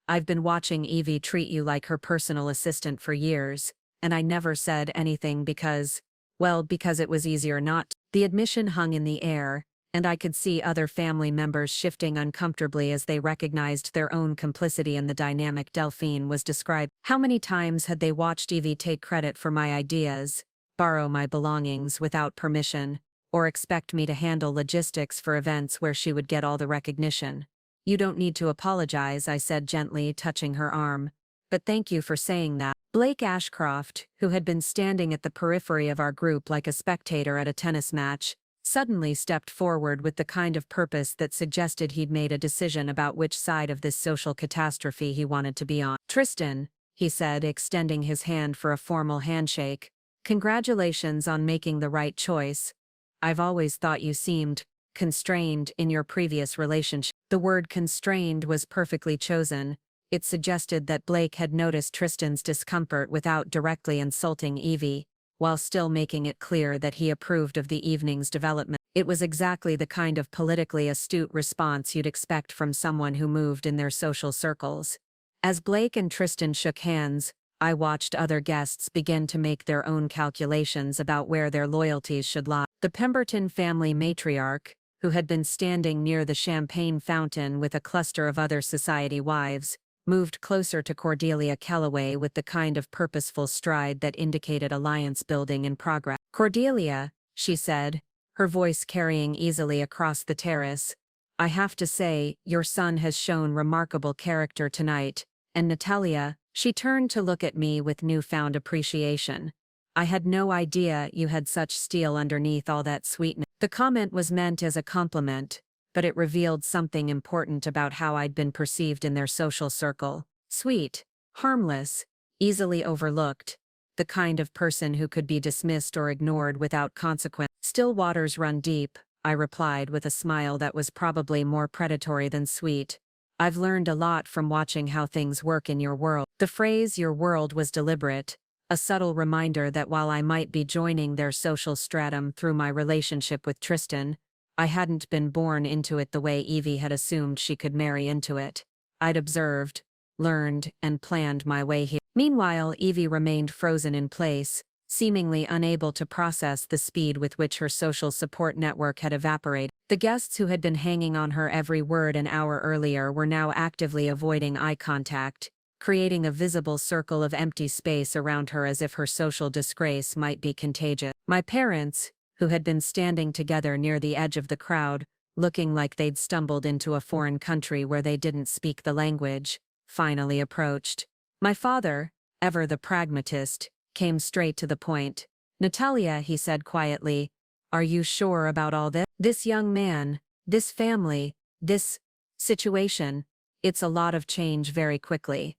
I've been watching Evie treat you like her personal assistant for years, and I never said anything because it was easier not to." The admission hung in the air, and I could see other family members shifting uncomfortably as they recognized their own complicity in the dynamic Delphine was described. How many times had they watched Evie take credit for my ideas, borrow my belongings without permission, or expect me to handle logistics for events where she would get all the recognition? "You don't need to apologize," I said gently, touching her arm. "But thank you for saying that." Blake Ashcroft, who had been standing at the periphery of our group like a spectator at a tennis match, suddenly stepped forward with the kind of purpose that suggested he'd made a decision about which side of this social catastrophe he wanted to be on. "Tristan," he said, extending his hand for a formal handshake, "congratulations on making the right choice. I've always thought you seemed constrained in your previous relationship." The word constrained was perfectly chosen. It suggested that Blake had noticed Tristan's discomfort without directly insulting Evie, while still making it clear that he approved of the evening's development. It was exactly the kind of politically astute response you'd expect from someone who moved in their social circles. As Blake and Tristan shook hands, I watched other guests begin to make their own calculations about where their loyalties should lie. The Pemberton family matriarch, who had been standing near the champagne fountain with a cluster of other society wives, moved closer to Cordelia Kellaway with the kind of purposeful stride that indicated alliance building in progress. "Cordelia," she said, her voice carrying easily across the terrace, "I have to say, your son has shown remarkable character tonight, and Natalia," she turned to look at me with newfound appreciation. "I had no idea you had such steel underneath all that sweetness." The comment was meant as a compliment, but it revealed something important about how I'd been perceived in their social circle. Sweet, harmless, easily overlooked, the kind of person who could be dismissed or ignored without consequence. "Still waters run deep," I replied with a smile that was probably more predatory than sweet. "I've learned a lot from watching how things work in your world." The phrase "your world" was deliberate, a subtle reminder that while I might be joining their social stratum through my relationship with Tristan, I hadn't been born into it the way Evie had assumed she could marry into it. I'd observed, learned, and planned my way here. Meanwhile, Evie remained frozen in place, seemingly unable to process the speed with which her social support network had evaporated. The guests who had been hanging on her every word an hour earlier were now actively avoiding eye contact, creating a visible circle of empty space around her as if her social disgrace might be contagious. My parents, who had been standing together near the edge of the crowd, looking like they'd stumbled into a foreign country where they didn't speak the language, finally approached. My father, ever the pragmatist, came straight to the point. "Natalia," he said quietly, "are you sure about all this? This young man, this family, this situation, It's a lot of change very quickly.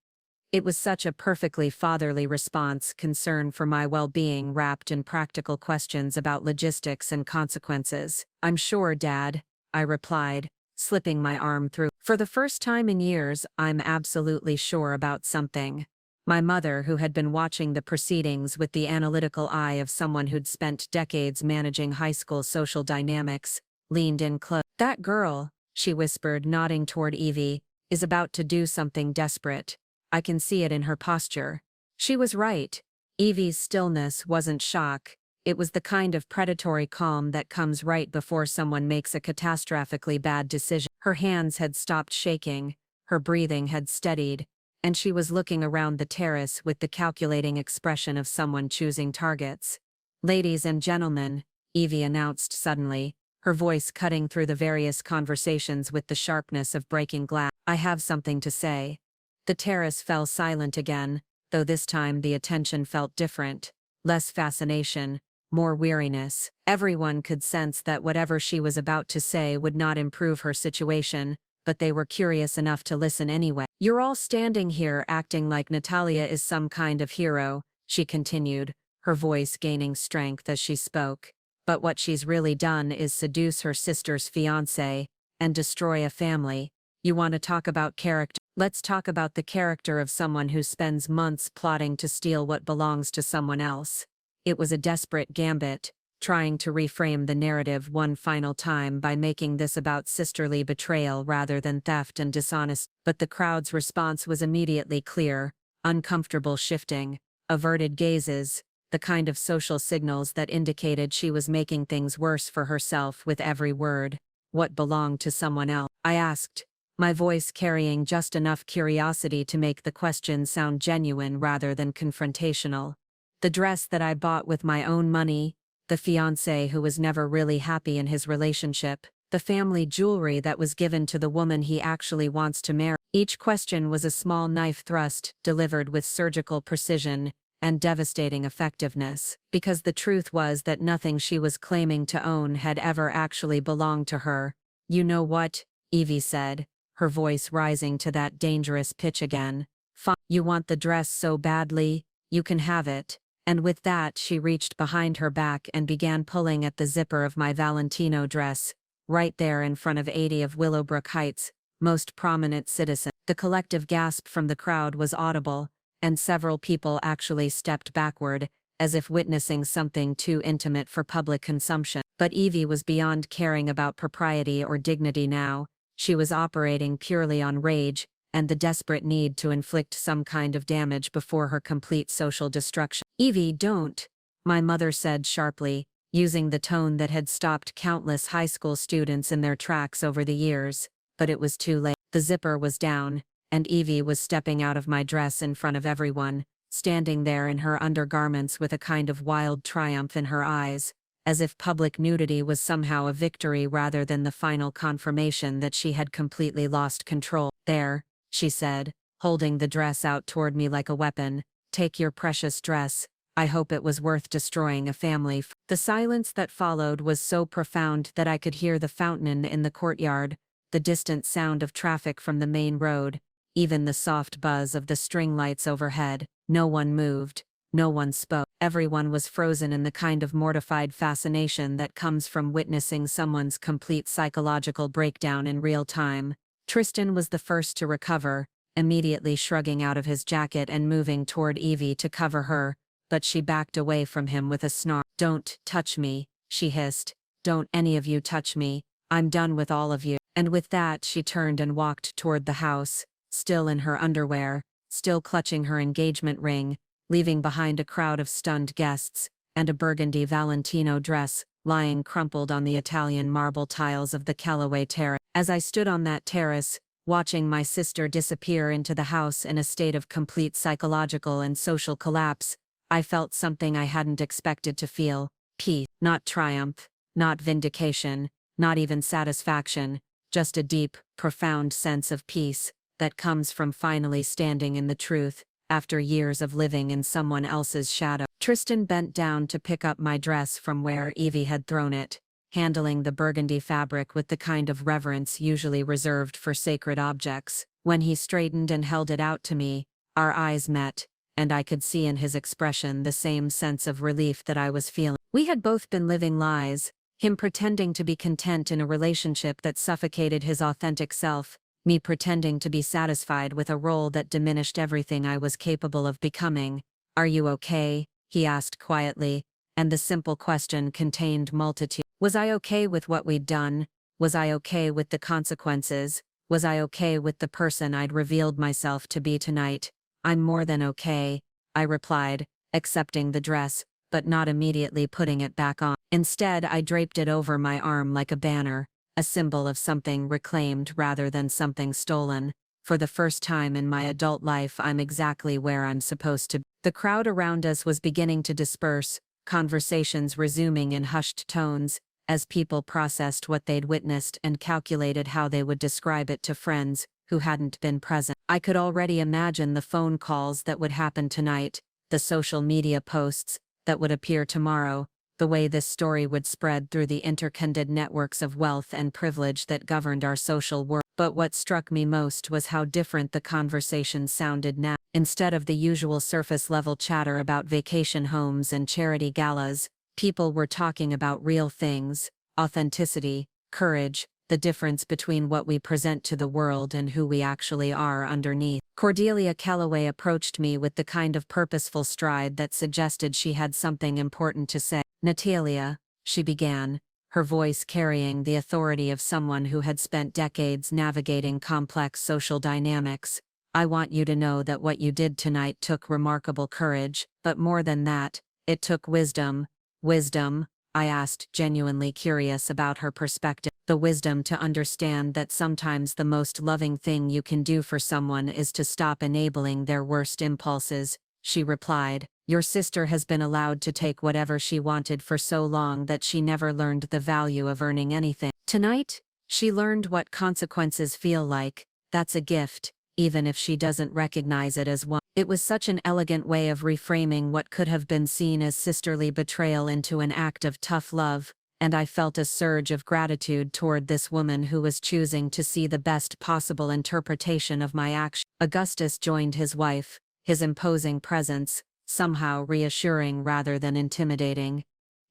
It was such a perfectly fatherly response, concern for my well-being wrapped in practical questions about logistics and consequences. I'm sure, Dad, I replied, slipping my arm through. For the first time in years, I'm absolutely sure about something. My mother, who had been watching the proceedings with the analytical eye of someone who'd spent decades managing high school social dynamics, leaned in close. That girl, she whispered, nodding toward Evie, is about to do something desperate. I can see it in her posture. She was right. Evie's stillness wasn't shock. It was the kind of predatory calm that comes right before someone makes a catastrophically bad decision. Her hands had stopped shaking, her breathing had steadied, and she was looking around the terrace with the calculating expression of someone choosing targets. Ladies and gentlemen, Evie announced suddenly, her voice cutting through the various conversations with the sharpness of breaking glass. I have something to say. The terrace fell silent again, though this time the attention felt different. Less fascination, more weariness. Everyone could sense that whatever she was about to say would not improve her situation, but they were curious enough to listen anyway. You're all standing here acting like Natalia is some kind of hero, she continued, her voice gaining strength as she spoke. But what she's really done is seduce her sister's fiancé and destroy a family. You want to talk about character? Let's talk about the character of someone who spends months plotting to steal what belongs to someone else. It was a desperate gambit, trying to reframe the narrative one final time by making this about sisterly betrayal rather than theft and dishonesty. But the crowd's response was immediately clear, uncomfortable shifting, averted gazes, the kind of social signals that indicated she was making things worse for herself with every word. What belonged to someone else? I asked, my voice carrying just enough curiosity to make the question sound genuine rather than confrontational. The dress that I bought with my own money, the fiancé who was never really happy in his relationship, the family jewelry that was given to the woman he actually wants to marry. Each question was a small knife thrust delivered with surgical precision and devastating effectiveness, because the truth was that nothing she was claiming to own had ever actually belonged to her. You know what? Evie said, her voice rising to that dangerous pitch again. Fine. You want the dress so badly, you can have it. And with that she reached behind her back and began pulling at the zipper of my Valentino dress, right there in front of 80 of Willowbrook Heights' most prominent citizens. The collective gasp from the crowd was audible, and several people actually stepped backward, as if witnessing something too intimate for public consumption. But Evie was beyond caring about propriety or dignity now. She was operating purely on rage, and the desperate need to inflict some kind of damage before her complete social destruction. Evie, don't, my mother said sharply, using the tone that had stopped countless high school students in their tracks over the years, but it was too late. The zipper was down, and Evie was stepping out of my dress in front of everyone, standing there in her undergarments with a kind of wild triumph in her eyes, as if public nudity was somehow a victory rather than the final confirmation that she had completely lost control. There, she said, holding the dress out toward me like a weapon, take your precious dress. I hope it was worth destroying a family. The silence that followed was so profound that I could hear the fountain in the courtyard, the distant sound of traffic from the main road, even the soft buzz of the string lights overhead. No one moved, no one spoke. Everyone was frozen in the kind of mortified fascination that comes from witnessing someone's complete psychological breakdown in real time. Tristan was the first to recover, immediately shrugging out of his jacket and moving toward Evie to cover her, but she backed away from him with a snarl. Don't touch me, she hissed. Don't any of you touch me. I'm done with all of you. And with that she turned and walked toward the house, still in her underwear, still clutching her engagement ring, leaving behind a crowd of stunned guests, and a burgundy Valentino dress lying crumpled on the Italian marble tiles of the Callaway Terrace. As I stood on that terrace, watching my sister disappear into the house in a state of complete psychological and social collapse, I felt something I hadn't expected to feel. Peace. Not triumph, not vindication, not even satisfaction, just a deep, profound sense of peace that comes from finally standing in the truth, after years of living in someone else's shadow. Tristan bent down to pick up my dress from where Evie had thrown it, handling the burgundy fabric with the kind of reverence usually reserved for sacred objects. When he straightened and held it out to me, our eyes met, and I could see in his expression the same sense of relief that I was feeling. We had both been living lies, him pretending to be content in a relationship that suffocated his authentic self, me pretending to be satisfied with a role that diminished everything I was capable of becoming. "Are you okay?" he asked quietly, and the simple question contained multitude. Was I okay with what we'd done? Was I okay with the consequences? Was I okay with the person I'd revealed myself to be tonight? "I'm more than okay," I replied, accepting the dress, but not immediately putting it back on. Instead, I draped it over my arm like a banner, a symbol of something reclaimed rather than something stolen. For the first time in my adult life, I'm exactly where I'm supposed to be. The crowd around us was beginning to disperse, conversations resuming in hushed tones, as people processed what they'd witnessed and calculated how they would describe it to friends who hadn't been present. I could already imagine the phone calls that would happen tonight, the social media posts that would appear tomorrow, the way this story would spread through the interconnected networks of wealth and privilege that governed our social world. But what struck me most was how different the conversation sounded now. Instead of the usual surface-level chatter about vacation homes and charity galas, people were talking about real things: authenticity, courage, the difference between what we present to the world and who we actually are underneath. Cordelia Calloway approached me with the kind of purposeful stride that suggested she had something important to say. "Natalia," she began, her voice carrying the authority of someone who had spent decades navigating complex social dynamics, "I want you to know that what you did tonight took remarkable courage, but more than that, it took wisdom." "Wisdom?" I asked, genuinely curious about her perspective. "The wisdom to understand that sometimes the most loving thing you can do for someone is to stop enabling their worst impulses," she replied. "Your sister has been allowed to take whatever she wanted for so long that she never learned the value of earning anything. Tonight, she learned what consequences feel like. That's a gift, even if she doesn't recognize it as one." It was such an elegant way of reframing what could have been seen as sisterly betrayal into an act of tough love, and I felt a surge of gratitude toward this woman who was choosing to see the best possible interpretation of my action. Augustus joined his wife, his imposing presence somehow reassuring rather than intimidating.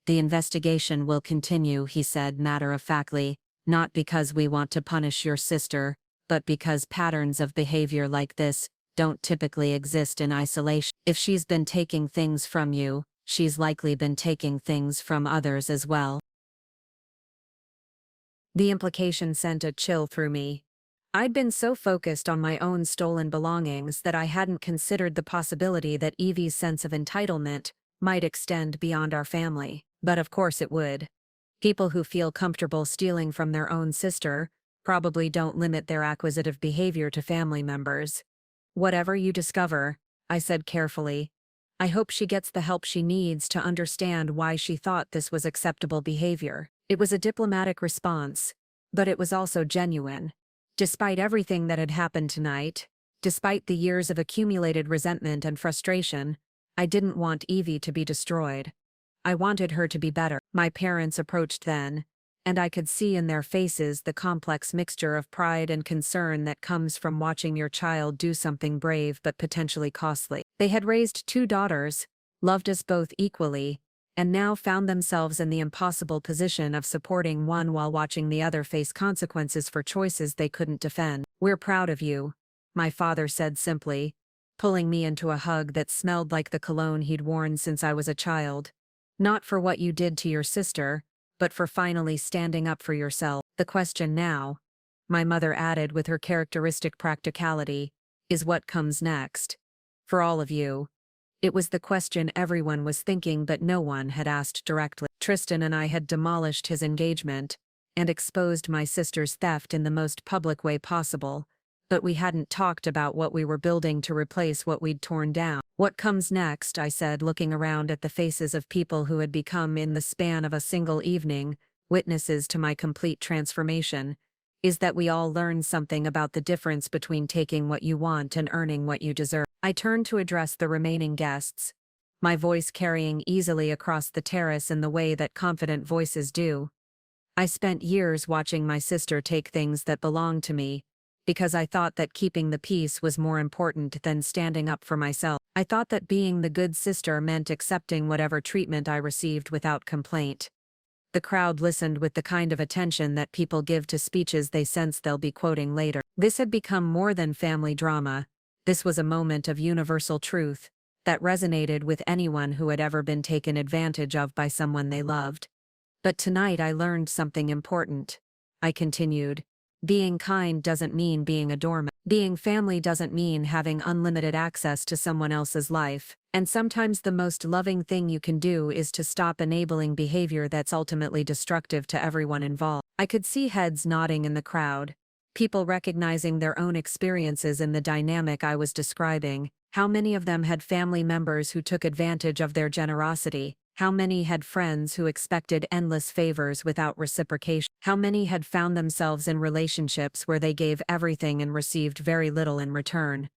"The investigation will continue," he said matter-of-factly, "not because we want to punish your sister, but because patterns of behavior like this don't typically exist in isolation. If she's been taking things from you, she's likely been taking things from others as well." The implication sent a chill through me. I'd been so focused on my own stolen belongings that I hadn't considered the possibility that Evie's sense of entitlement might extend beyond our family. But of course it would. People who feel comfortable stealing from their own sister probably don't limit their acquisitive behavior to family members. "Whatever you discover," I said carefully, "I hope she gets the help she needs to understand why she thought this was acceptable behavior." It was a diplomatic response, but it was also genuine. Despite everything that had happened tonight, despite the years of accumulated resentment and frustration, I didn't want Evie to be destroyed. I wanted her to be better. My parents approached then, and I could see in their faces the complex mixture of pride and concern that comes from watching your child do something brave but potentially costly. They had raised 2 daughters, loved us both equally, and now found themselves in the impossible position of supporting one while watching the other face consequences for choices they couldn't defend. "We're proud of you," my father said simply, pulling me into a hug that smelled like the cologne he'd worn since I was a child. "Not for what you did to your sister, but for finally standing up for yourself. The question now," my mother added with her characteristic practicality, "is what comes next. For all of you." It was the question everyone was thinking but no one had asked directly. Tristan and I had demolished his engagement and exposed my sister's theft in the most public way possible, but we hadn't talked about what we were building to replace what we'd torn down. "What comes next," I said, looking around at the faces of people who had become, in the span of a single evening, witnesses to my complete transformation, "is that we all learn something about the difference between taking what you want and earning what you deserve." I turned to address the remaining guests, my voice carrying easily across the terrace in the way that confident voices do. I spent years watching my sister take things that belonged to me, because I thought that keeping the peace was more important than standing up for myself. I thought that being the good sister meant accepting whatever treatment I received without complaint. The crowd listened with the kind of attention that people give to speeches they sense they'll be quoting later. This had become more than family drama. This was a moment of universal truth that resonated with anyone who had ever been taken advantage of by someone they loved. But tonight I learned something important. I continued. Being kind doesn't mean being a doormat. Being family doesn't mean having unlimited access to someone else's life. And sometimes the most loving thing you can do is to stop enabling behavior that's ultimately destructive to everyone involved. I could see heads nodding in the crowd, people recognizing their own experiences in the dynamic I was describing. How many of them had family members who took advantage of their generosity? How many had friends who expected endless favors without reciprocation? How many had found themselves in relationships where they gave everything and received very little in return?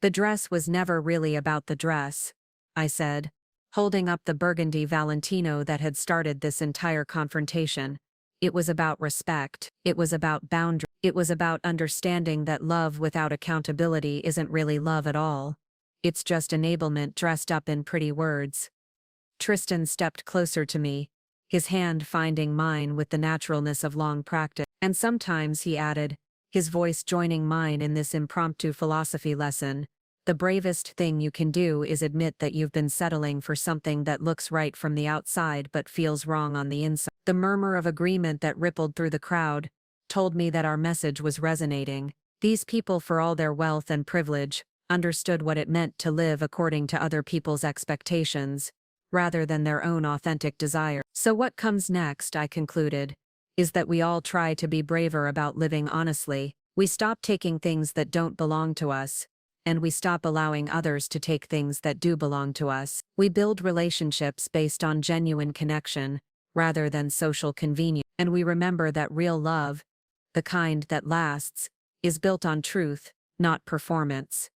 The dress was never really about the dress, I said, holding up the burgundy Valentino that had started this entire confrontation. It was about respect. It was about boundary. It was about understanding that love without accountability isn't really love at all. It's just enablement dressed up in pretty words. Tristan stepped closer to me, his hand finding mine with the naturalness of long practice. And sometimes, he added, his voice joining mine in this impromptu philosophy lesson, the bravest thing you can do is admit that you've been settling for something that looks right from the outside but feels wrong on the inside. The murmur of agreement that rippled through the crowd told me that our message was resonating. These people, for all their wealth and privilege, understood what it meant to live according to other people's expectations, rather than their own authentic desire. So what comes next, I concluded, is that we all try to be braver about living honestly. We stop taking things that don't belong to us, and we stop allowing others to take things that do belong to us. We build relationships based on genuine connection, rather than social convenience. And we remember that real love, the kind that lasts, is built on truth, not performance.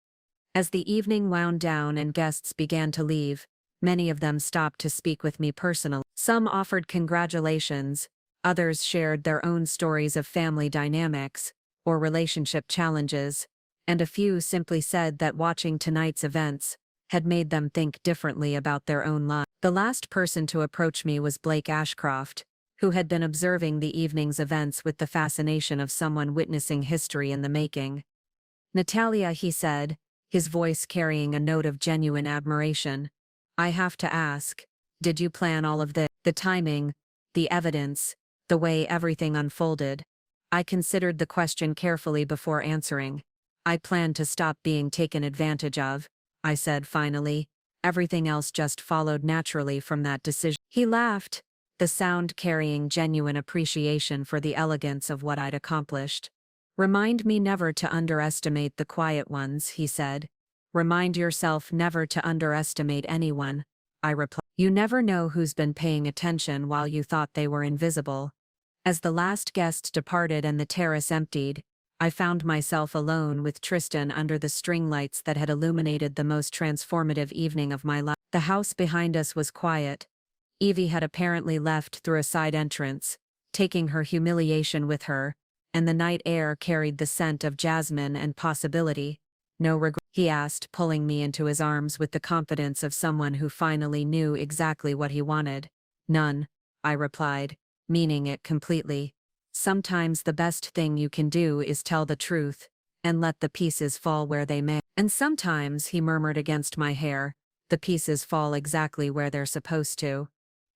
As the evening wound down and guests began to leave, many of them stopped to speak with me personally. Some offered congratulations, others shared their own stories of family dynamics or relationship challenges, and a few simply said that watching tonight's events had made them think differently about their own lives. The last person to approach me was Blake Ashcroft, who had been observing the evening's events with the fascination of someone witnessing history in the making. "Natalia," he said, his voice carrying a note of genuine admiration, "I have to ask, did you plan all of this? The timing, the evidence, the way everything unfolded?" I considered the question carefully before answering. "I planned to stop being taken advantage of," I said finally. "Everything else just followed naturally from that decision." He laughed, the sound carrying genuine appreciation for the elegance of what I'd accomplished. "Remind me never to underestimate the quiet ones," he said. "Remind yourself never to underestimate anyone," I replied. "You never know who's been paying attention while you thought they were invisible." As the last guest departed and the terrace emptied, I found myself alone with Tristan under the string lights that had illuminated the most transformative evening of my life. The house behind us was quiet. Evie had apparently left through a side entrance, taking her humiliation with her, and the night air carried the scent of jasmine and possibility. "No regret?" he asked, pulling me into his arms with the confidence of someone who finally knew exactly what he wanted. "None," I replied, meaning it completely. Sometimes the best thing you can do is tell the truth, and let the pieces fall where they may. And sometimes, he murmured against my hair, the pieces fall exactly where they're supposed to.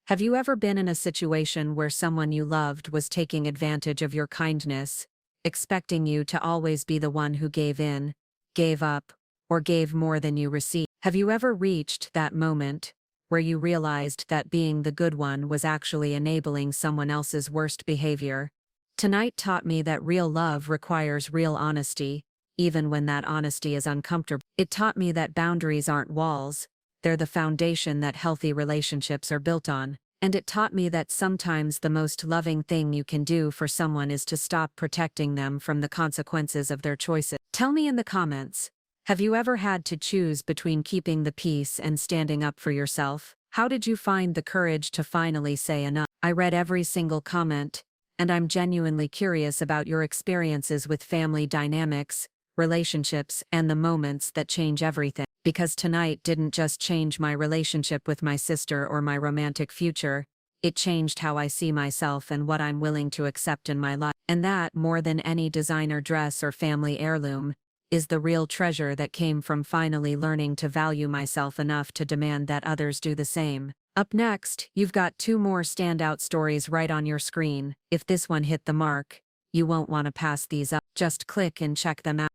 Have you ever been in a situation where someone you loved was taking advantage of your kindness, expecting you to always be the one who gave in, gave up, or gave more than you received? Have you ever reached that moment where you realized that being the good one was actually enabling someone else's worst behavior? Tonight taught me that real love requires real honesty, even when that honesty is uncomfortable. It taught me that boundaries aren't walls, they're the foundation that healthy relationships are built on. And it taught me that sometimes the most loving thing you can do for someone is to stop protecting them from the consequences of their choices. Tell me in the comments, have you ever had to choose between keeping the peace and standing up for yourself? How did you find the courage to finally say enough? I read every single comment, and I'm genuinely curious about your experiences with family dynamics, relationships, and the moments that change everything. Because tonight didn't just change my relationship with my sister or my romantic future, it changed how I see myself and what I'm willing to accept in my life. And that, more than any designer dress or family heirloom, is the real treasure that came from finally learning to value myself enough to demand that others do the same. Up next, you've got 2 more standout stories right on your screen. If this one hit the mark, you won't want to pass these up. Just click and check them out.